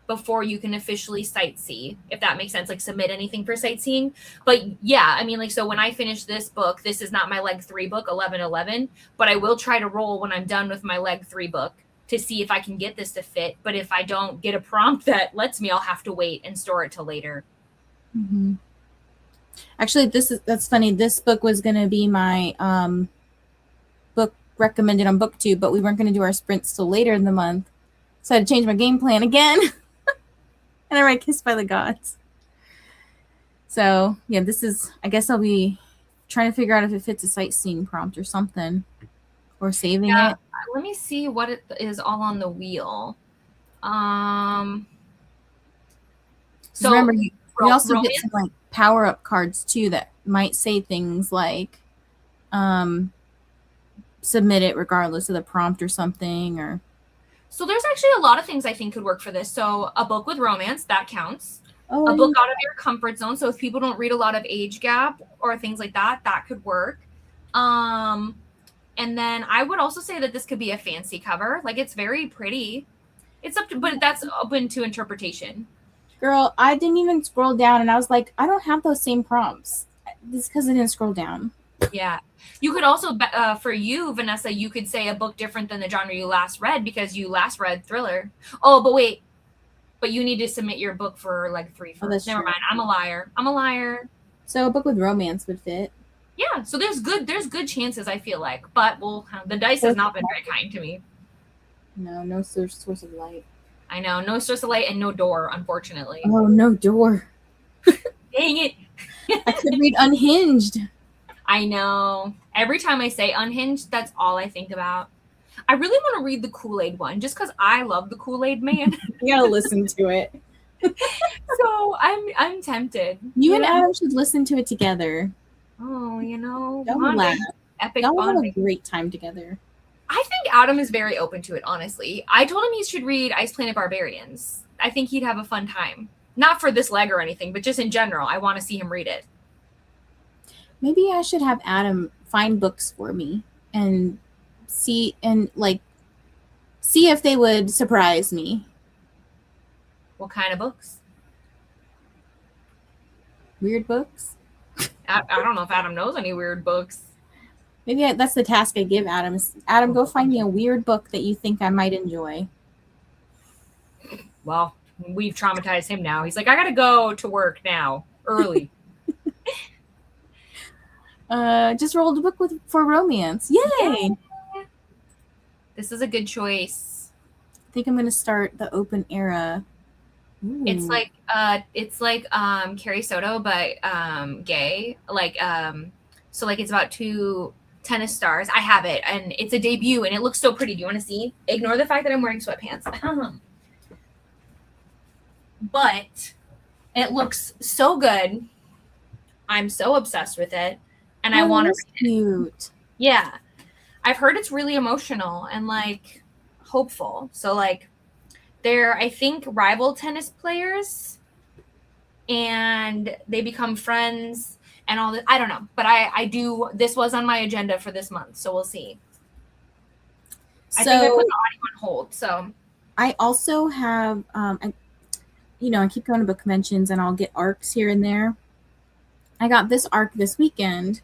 before you can officially sightsee, if that makes sense, like submit anything for sightseeing. But yeah, I mean, like, so when I finish this book, this is not my leg 3 book, 1111, but I will try to roll when I'm done with my leg 3 book to see if I can get this to fit. But if I don't get a prompt that lets me, I'll have to wait and store it till later. Mm-hmm. Actually, that's funny. This book was going to be my book recommended on BookTube, but we weren't going to do our sprints till later in the month. So I had to change my game plan again. And I read Kissed by the Gods. So yeah, this is, I guess I'll be trying to figure out if it fits a sightseeing prompt or something, or saving it. Let me see what it is all on the wheel. So remember, we also get some like power up cards too that might say things like submit it regardless of the prompt or something. Or so there's actually a lot of things I think could work for this. So a book with romance, that counts. Oh, a book out of your comfort zone. So if people don't read a lot of age gap or things like that, that could work. And then I would also say that this could be a fancy cover. Like it's very pretty. It's up to, but that's open to interpretation. Girl, I didn't even scroll down, and I was like, I don't have those same prompts. This is because I didn't scroll down. Yeah. You could also, for you, Vanessa, you could say a book different than the genre you last read because you last read thriller. Oh, but wait. But you need to submit your book for like 3 first. Never mind. I'm a liar. So a book with romance would fit. Yeah, so there's good chances, I feel like, but the dice has not been very kind to me. No source of light. I know, no source of light and no door, unfortunately. Oh, no door. Dang it! I could read Unhinged. I know. Every time I say Unhinged, that's all I think about. I really want to read the Kool-Aid one, just because I love the Kool-Aid Man. You gotta listen to it. So I'm tempted. You and Adam should listen to it together. Oh, Don't laugh. Epic Y'all bonding. have a great time together. I think Adam is very open to it, honestly. I told him he should read Ice Planet Barbarians. I think he'd have a fun time. Not for this leg or anything, but just in general. I want to see him read it. Maybe I should have Adam find books for me and see if they would surprise me. What kind of books? Weird books? I don't know if Adam knows any weird books. Maybe that's the task I give Adam. Adam, go find me a weird book that you think I might enjoy. Well, we've traumatized him now. He's like, I gotta go to work now, early. Just rolled a book for romance. Yay! Yeah. This is a good choice. I think I'm gonna start the open era. Ooh. It's like Carrie Soto, but gay. So it's about 2 tennis stars. I have it, and it's a debut, and it looks so pretty. Do you want to see? Ignore the fact that I'm wearing sweatpants. But it looks so good. I'm so obsessed with it, and I want to read it. Cute. Yeah, I've heard it's really emotional and hopeful. So they're, I think, rival tennis players, and they become friends. and all that. I don't know, but I do. This was on my agenda for this month, so we'll see. I think I put the audio on hold. So I also have, I keep going to book conventions and I'll get arcs here and there. I got this arc this weekend.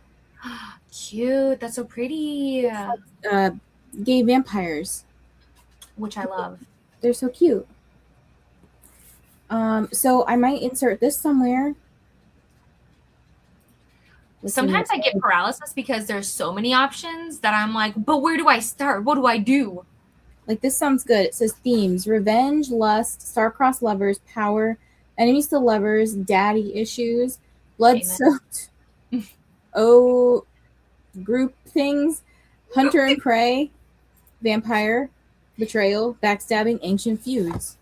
Cute. That's so pretty. Gay vampires, which I love. They're so cute. So I might insert this somewhere. Sometimes I get paralysis because there's so many options that I'm like, but where do I start? What do I do? Like, this sounds good. It says themes: revenge, lust, star-crossed lovers, power, enemies to lovers, daddy issues, blood-soaked, group things, hunter and prey, vampire, betrayal, backstabbing, ancient feuds.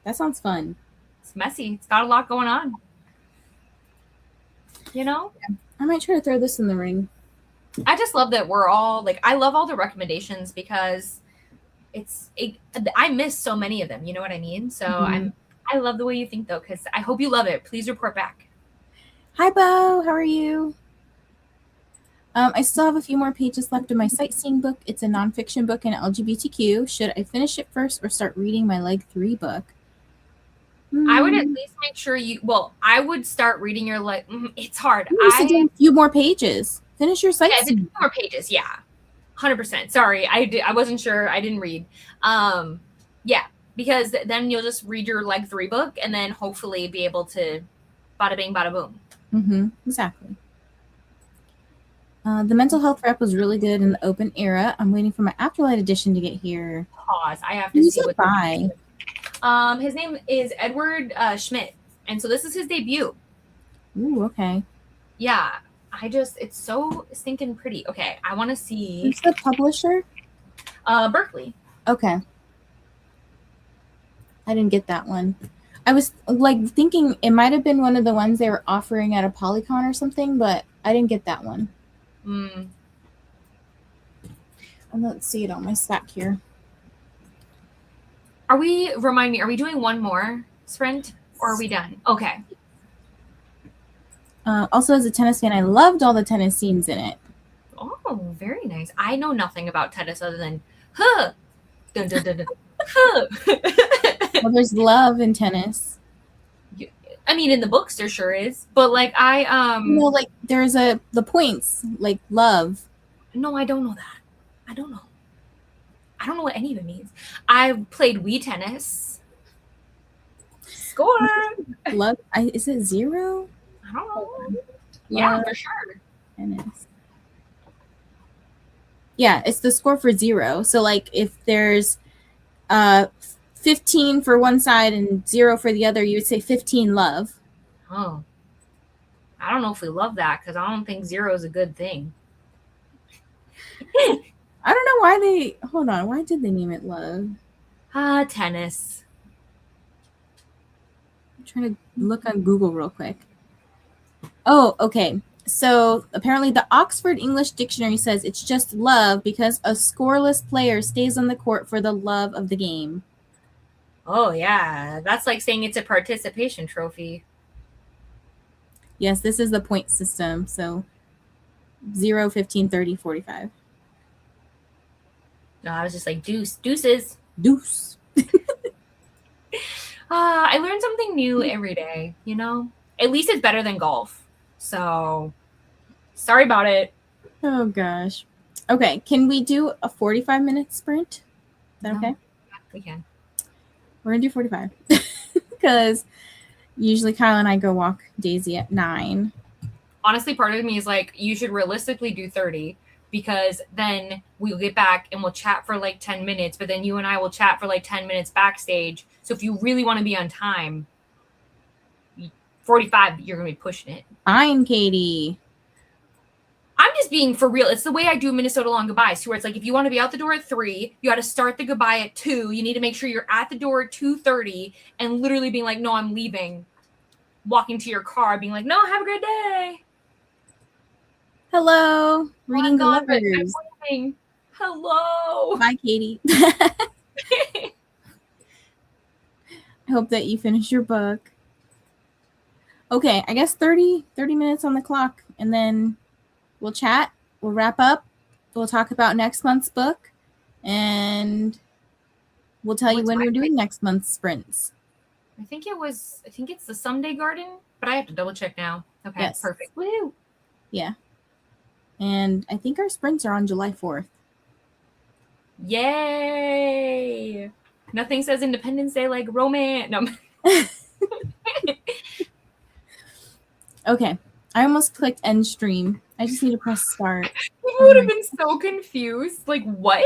That sounds fun. It's messy. It's got a lot going on. You know? Yeah. I might try to throw this in the ring. I just love that we're all like, I love all the recommendations because I miss so many of them. You know what I mean? So I love the way you think though, because I hope you love it. Please report back. Hi, Bo. How are you? I still have a few more pages left of my sightseeing book. It's a nonfiction book in LGBTQ. Should I finish it first or start reading my leg 3 book? I would at least make sure I would start reading your it's hard. I did a few more pages. Finish your sightseeing. Yeah, a few more pages. Yeah. 100%. Sorry. I wasn't sure. I didn't read. Yeah, because then you'll just read your leg 3 book and then hopefully be able to bada bing, bada boom. Exactly. The mental health rep was really good in the open era. I'm waiting for my Afterlight edition to get here. Pause. I have to see what by. His name is Edward Schmidt, and so this is his debut. Ooh, okay. Yeah, it's so stinking pretty. Okay, I want to see. Who's the publisher? Berkeley. Okay. I didn't get that one. I was like thinking it might have been one of the ones they were offering at a Polycon or something, but I didn't get that one. And let's see it on my stack here. Remind me, are we doing one more sprint or are we done? Okay. Also, as a tennis fan, I loved all the tennis scenes in it. Oh, very nice. I know nothing about tennis other than, huh. Dun, dun, dun, dun, huh. Well, there's love in tennis. I mean, in the books there sure is, but like like there's the points, like love. No, I don't know that. I don't know what any of it means. I played Wii tennis. Score. Love. Is it 0? I don't know. Yeah, for sure. Tennis. Yeah, it's the score for 0. So like if there's 15 for one side and 0 for the other, you would say 15 love. Oh. I don't know if we love that because I don't think 0 is a good thing. I don't know why why did they name it love? Tennis. I'm trying to look on Google real quick. Oh, okay. So apparently the Oxford English Dictionary says it's just love because a scoreless player stays on the court for the love of the game. Oh, yeah. That's like saying it's a participation trophy. Yes, this is the point system. So 0, 15, 30, 45. No, I was just like, deuces. Deuce. I learned something new every day, you know? At least it's better than golf. So, sorry about it. Oh, gosh. Okay, can we do a 45-minute sprint? Is that okay? Yeah, we can. We're going to do 45. Because usually Kyle and I go walk Daisy at 9. Honestly, part of me is like, you should realistically do 30. Because then we'll get back and we'll chat for like 10 minutes, but then you and I will chat for like 10 minutes backstage. So if you really want to be on time, 45, you're going to be pushing it. Fine, Katy. I'm just being for real. It's the way I do Minnesota Long Goodbyes, where it's like, if you want to be out the door at 3, you got to start the goodbye at 2. You need to make sure you're at the door at 2:30 and literally being like, no, I'm leaving. Walking to your car, being like, no, have a great day. Hello. Reading the lovers. Hello. Bye, Katy. I hope that you finish your book. Okay, I guess 30 minutes on the clock, and then we'll chat, we'll wrap up, we'll talk about next month's book, and we'll tell you What's when my we're doing next month's sprints. I think it's the Someday Garden, but I have to double check now. Okay, Yes. perfect. Woo! Yeah. And I think our sprints are on July 4th. Yay! Nothing says Independence Day like romance. No. Okay. I almost clicked end stream. I just need to press start. People would have been so confused. Like, what?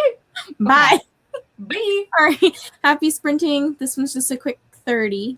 Bye. Bye. All right. Happy sprinting. This one's just a quick 30.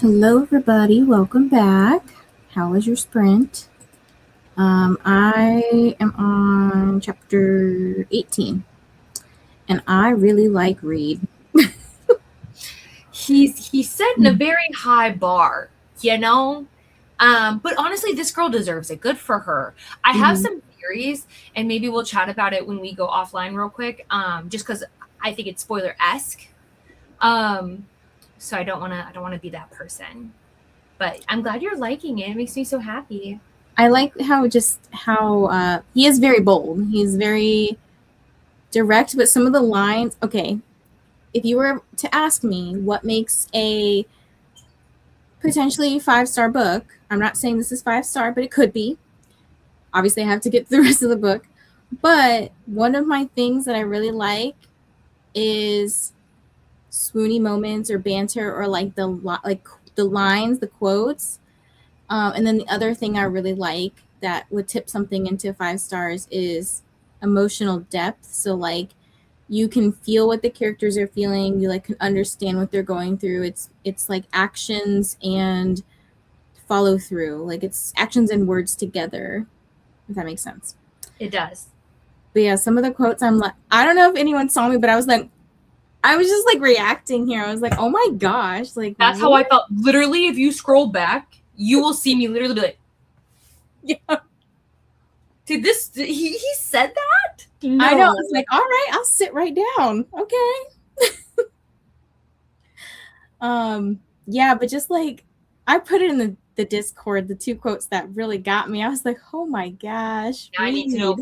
Hello, everybody. Welcome back. How was your sprint? I am on chapter 18, and I really like Reed. He's setting a very high bar, you know. But honestly, this girl deserves it. Good for her. I have some theories, and maybe we'll chat about it when we go offline real quick. Just because I think it's spoiler-esque. So I don't want to be that person. But I'm glad you're liking it. It makes me so happy. I like how he is very bold. He's very direct, but some of the lines. Okay, if you were to ask me what makes a potentially 5-star book, I'm not saying this is 5-star, but it could be. Obviously, I have to get through the rest of the book. But one of my things that I really like is swoony moments or banter or like the lines, the quotes. And then the other thing I really like that would tip something into 5 stars is emotional depth. So like you can feel what the characters are feeling. You like can understand what they're going through. It's like actions and follow through. Like it's actions and words together, if that makes sense. It does. But yeah, some of the quotes I'm like, I don't know if anyone saw me, but I was just like reacting here. I was like, oh my gosh. Like that's how I felt. Literally, if you scroll back, you will see me literally be like, yeah. Dude, he said that? No. I know. I was like, all right, I'll sit right down. Okay. Yeah, but just like I put it in the Discord, the 2 quotes that really got me. I was like, oh my gosh. Now I need to know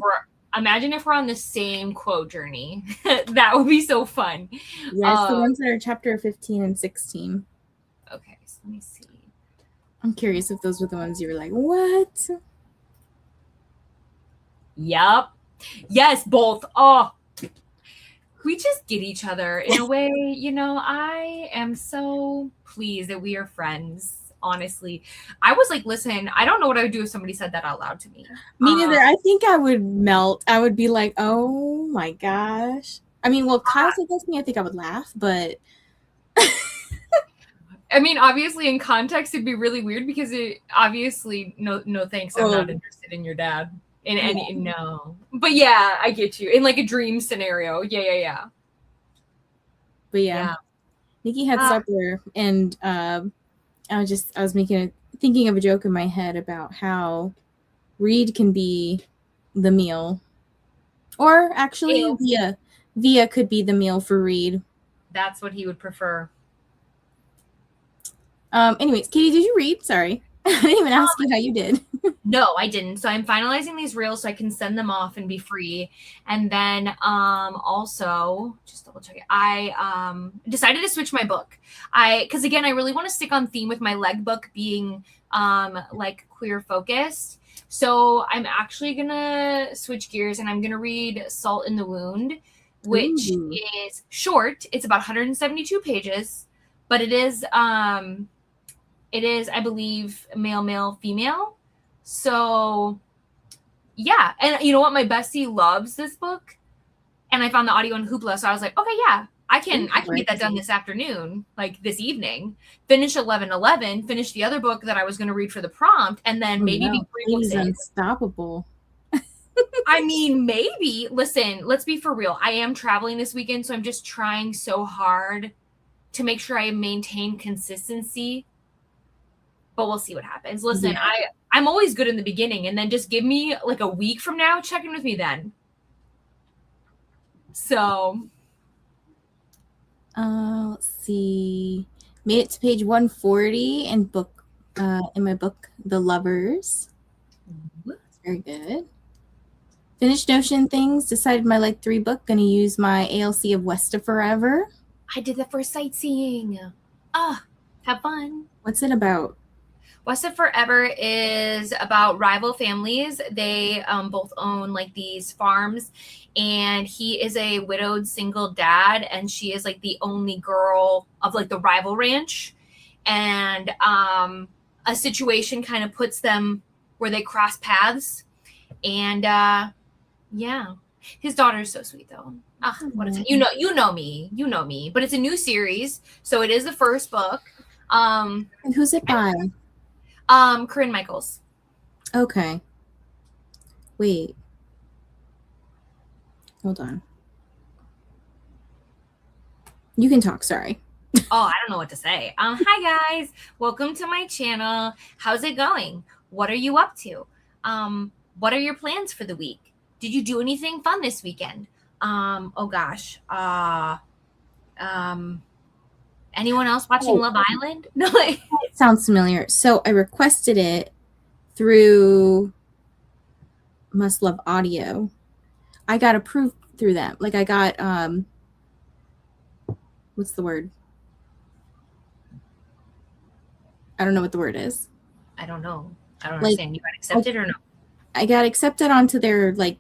imagine if we're on the same quote journey. That would be so fun. Yes, the ones that are chapter 15 and 16. Okay, so let me see. I'm curious if those were the ones you were like, what? Yep. Yes, both. Oh, we just get each other in a way, you know. I am so pleased that we are friends. Honestly, I was like, listen, I don't know what I would do if somebody said that out loud to me. Me neither. I think I would melt. I would be like, oh my gosh. I mean, well, Kyle said this to me. I think I would laugh, but I mean, obviously in context, it'd be really weird because it obviously no thanks. I'm not interested in your dad in any no. But yeah, I get you in like a dream scenario. Yeah. But yeah. Nikki had supper and I was thinking of a joke in my head about how Reed can be the meal, or actually Via could be the meal for Reed. That's what he would prefer. Anyways, Katy, did you read? Sorry. I didn't even ask you how you did. No, I didn't. So I'm finalizing these reels so I can send them off and be free. And then also, just double check it. I decided to switch my book. Because again, I really want to stick on theme with my leg book being like queer focused. So I'm actually gonna switch gears and I'm gonna read Salt in the Wound, which is short. It's about 172 pages, but it is I believe male, female. So yeah. And you know what? My bestie loves this book. And I found the audio on Hoopla. So I was like, okay, yeah, I can get that done this afternoon, like this evening. Finish 11:11, finish the other book that I was going to read for the prompt, and then maybe be 3 books in. Unstoppable. I mean, maybe. Listen, let's be for real. I am traveling this weekend, so I'm just trying so hard to make sure I maintain consistency. But we'll see what happens. Listen, I'm always good in the beginning, and then just give me like a week from now, check in with me then. So let's see. Made it to page 140 in my book, The Lovers. That's very good. Finished Notion Things. Decided my like 3 book. Gonna use my ALC of West of Forever. I did that for sightseeing. Have fun. What's it about? West of Forever is about rival families. They both own like these farms, and he is a widowed single dad, and she is like the only girl of like the rival ranch. And a situation kind of puts them where they cross paths. And yeah, his daughter is so sweet though. What a you know me, but it's a new series, so it is the first book. Um, And who's it by? Corinne Michaels. Okay. Wait. Hold on. You can talk, sorry. Oh, I don't know what to say. Hi guys, welcome to my channel. How's it going? What are you up to? What are your plans for the week? Did you do anything fun this weekend? Oh gosh. Anyone else watching Love Island? No. It sounds familiar. So I requested it through Must Love Audio. I got approved through them. Like I got what's the word? I don't know what the word is. I don't know. I don't Like, understand. You got accepted or no? I got accepted onto their like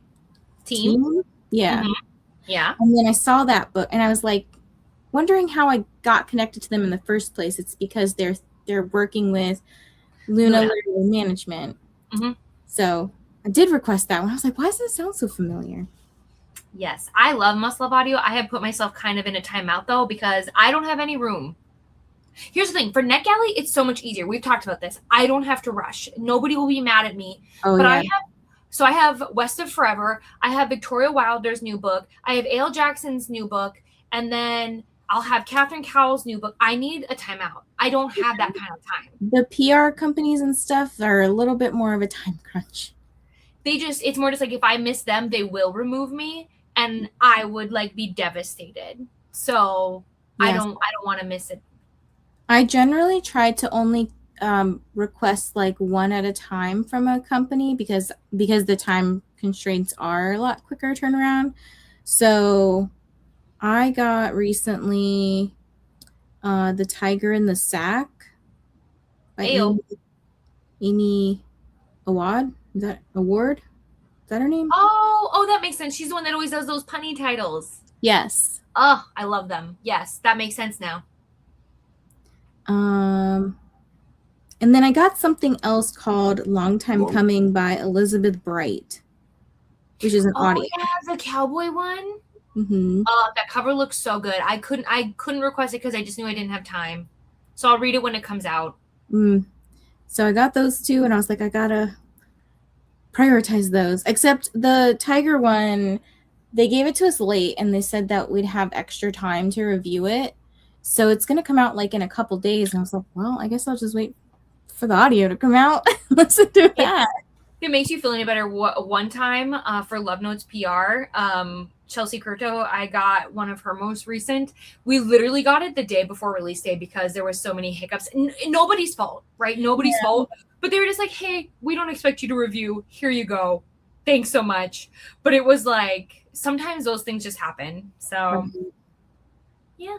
team. Yeah. Mhm. Yeah. And then I saw that book and I was like wondering how I got connected to them in the first place. It's because they're working with Luna Literary Management. Mhm. So I did request that one. I was like, why does it sound so familiar? Yes, I love Must Love Audio. I have put myself kind of in a timeout though because I don't have any room. Here's the thing, for NetGalley, it's so much easier. We've talked about this. I don't have to rush. Nobody will be mad at me. Oh, but yeah. I have West of Forever. I have Victoria Wilder's new book. I have A.L. Jackson's new book. And then I'll have Catherine Cowell's new book. I need a timeout. I don't have that kind of time. The PR companies and stuff are a little bit more of a time crunch. It's more just like if I miss them, they will remove me and I would like be devastated. So yes. I don't want to miss it. I generally try to only request like one at a time from a company because the time constraints are a lot quicker turnaround. So I got recently The Tiger in the Sack by Amy Awad. Is that Award? Is that her name? Oh, that makes sense. She's the one that always does those punny titles. Yes. Oh, I love them. Yes, that makes sense now. And then I got something else called Long Time Coming by Elizabeth Bright, which is an audio. Oh, yeah, the cowboy one. Mm-hmm. That cover looks so good. I couldn't request it because I just knew I didn't have time. So I'll read it when it comes out. So I got those two, and I was like, I gotta prioritize those. Except the Tiger one, they gave it to us late, and they said that we'd have extra time to review it. So it's gonna come out like in a couple days, and I was like, well, I guess I'll just wait for the audio to come out. Listen to that. If it makes you feel any better, one time for Love Notes PR, Chelsea Curto, I got one of her most recent. We literally got it the day before release day because there was so many hiccups. Nobody's fault, right? Nobody's fault. But they were just like, hey, we don't expect you to review. Here you go. Thanks so much. But it was like, sometimes those things just happen. So, yeah.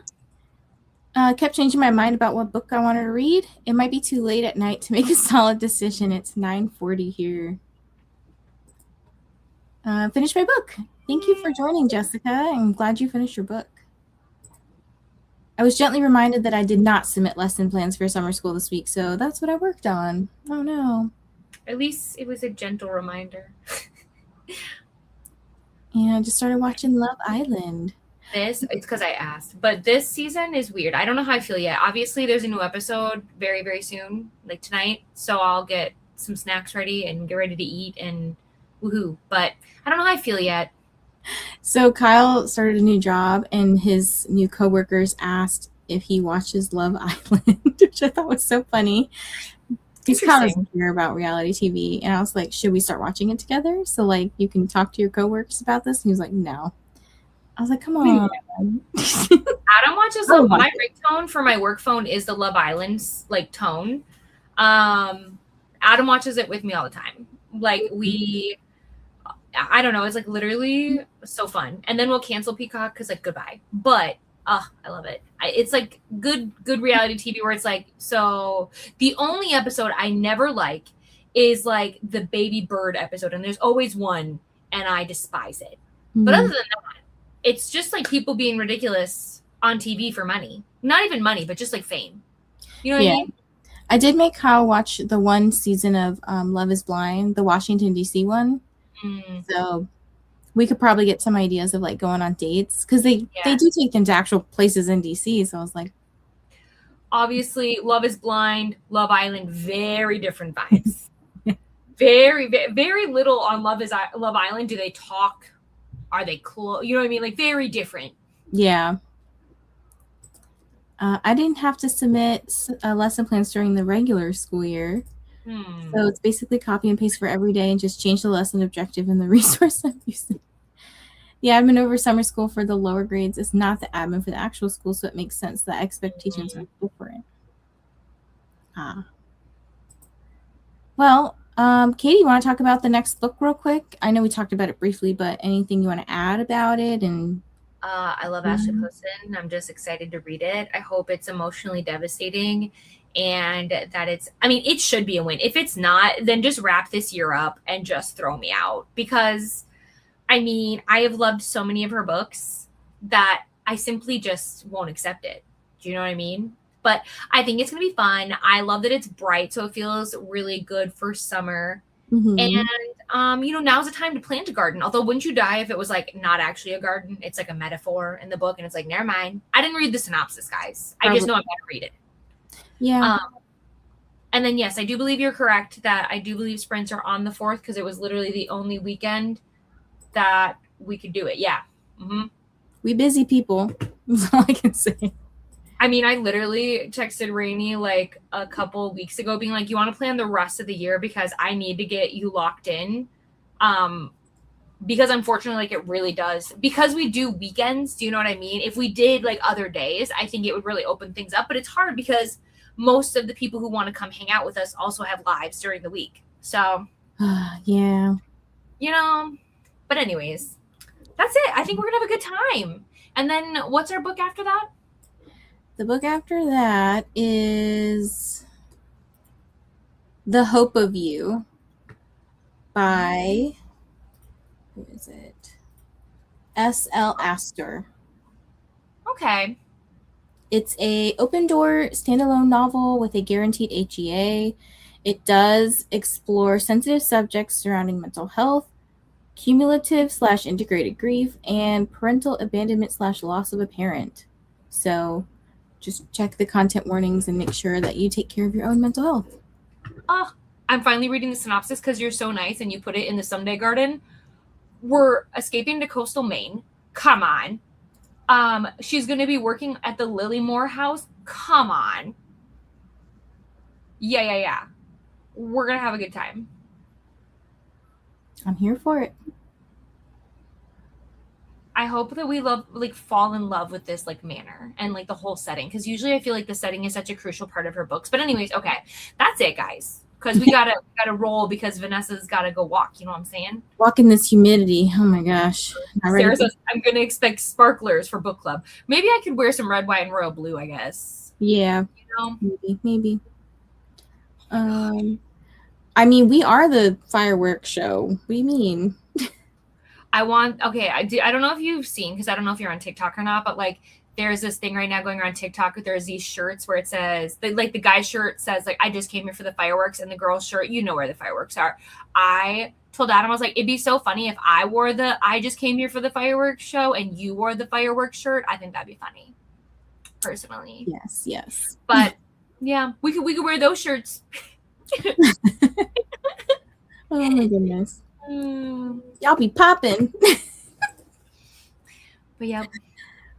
Kept changing my mind about what book I wanted to read. It might be too late at night to make a solid decision. It's 9:40 here. Finished my book. Thank you for joining, Jessica. I'm glad you finished your book. I was gently reminded that I did not submit lesson plans for summer school this week, so that's what I worked on. Oh, no. At least it was a gentle reminder. And I just started watching Love Island. It's because I asked, but this season is weird. I don't know how I feel yet. Obviously, there's a new episode very, very soon, like tonight. So I'll get some snacks ready and get ready to eat and woohoo. But I don't know how I feel yet. So Kyle started a new job, and his new coworkers asked if he watches Love Island, which I thought was so funny. Because Kyle doesn't care about reality TV, and I was like, "Should we start watching it together so like you can talk to your coworkers about this?" And he was like, "No." I was like, come on. Adam watches my ringtone for my work phone is the Love Island's like tone. Adam watches it with me all the time. Like I don't know. It's like literally so fun. And then we'll cancel Peacock because like goodbye. But I love it. It's like good reality TV where it's like, so the only episode I never like is like the baby bird episode. And there's always one and I despise it. But other than that, it's just like people being ridiculous on TV for money. Not even money, but just like fame. You know what I mean? I did make Kyle watch the one season of Love is Blind, the Washington, D.C. one. So we could probably get some ideas of like going on dates because they do take them to actual places in D.C. So I was like, Obviously, Love is Blind, Love Island, very different vibes. Very, very little on Love Island do they talk. Are they close? You know what I mean? Like, very different. Yeah. I didn't have to submit lesson plans during the regular school year. So it's basically copy and paste for every day and just change the lesson objective and the resource I'm using. The admin over summer school for the lower grades is not the admin for the actual school, so it makes sense that expectations are different. Well, Katie, you want to talk about the next book real quick? I know we talked about it briefly, but anything you want to add about it? And I love Ashley Poston. I'm just excited to read it. I hope it's emotionally devastating and that it should be a win. If it's not, then just wrap this year up and just throw me out, because I have loved so many of her books that I simply just won't accept it. Do you know what I mean? But I think it's going to be fun. I love that it's bright, so it feels really good for summer. And, now's the time to plant a garden. Although, wouldn't you die if it was like not actually a garden? It's like a metaphor in the book, and it's like, never mind. I didn't read the synopsis, guys. I just know I'm going to read it. Yeah. And then, yes, I do believe you're correct that I do believe sprints are on the 4th, because it was literally the only weekend that we could do it. Yeah. Mm-hmm. We busy people. That's all I can say. I literally texted Rainey like a couple weeks ago being like, you want to plan the rest of the year because I need to get you locked in. Because unfortunately, like, it really does. Because we do weekends, do you know what I mean? If we did like other days, I think it would really open things up. But it's hard because most of the people who want to come hang out with us also have lives during the week. So, yeah. But anyways, that's it. I think we're going to have a good time. And then what's our book after that? The book after that is The Hope of You by, who is it? S.L. Astor. Okay. It's a open door standalone novel with a guaranteed HEA. It does explore sensitive subjects surrounding mental health, cumulative/integrated grief, and parental abandonment/loss of a parent. So just check the content warnings and make sure that you take care of your own mental health. Oh, I'm finally reading the synopsis because you're so nice and you put it in the Someday Garden. We're escaping to coastal Maine. Come on. She's going to be working at the Lilymore house. Come on. Yeah. We're going to have a good time. I'm here for it. I hope that we fall in love with this like manor and like the whole setting, because usually I feel like the setting is such a crucial part of her books. But anyways, okay, that's it, guys, because we gotta roll because Vanessa's gotta go walk. You know what I'm saying? Walk in this humidity. Oh my gosh. Sarah says I'm gonna expect sparklers for book club. Maybe I could wear some red, white, and royal blue. I guess. Yeah. Maybe. We are the fireworks show. What do you mean? I don't know if you've seen, because I don't know if you're on TikTok or not, but like there's this thing right now going around TikTok. There's these shirts where it says, like the guy's shirt says like, I just came here for the fireworks, and the girl's shirt, you know where the fireworks are. I told Adam, I was like, it'd be so funny if I wore the I just came here for the fireworks show and you wore the fireworks shirt. I think that'd be funny, personally. Yes. But yeah, we could wear those shirts. Oh my goodness. Y'all be popping. But yeah.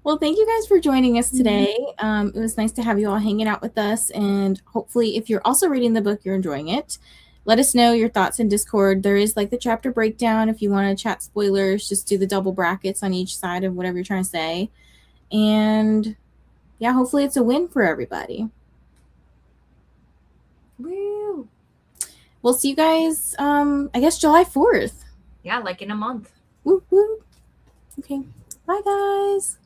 Well, thank you guys for joining us today. It was nice to have you all hanging out with us, and hopefully if you're also reading the book, you're enjoying it. Let us know your thoughts in Discord. There is like the chapter breakdown. If you want to chat spoilers, just do the double brackets on each side of whatever you're trying to say. And yeah, hopefully it's a win for everybody. Woo! We'll see you guys, I guess July 4th. Yeah, like in a month. Woo. Okay. Bye, guys.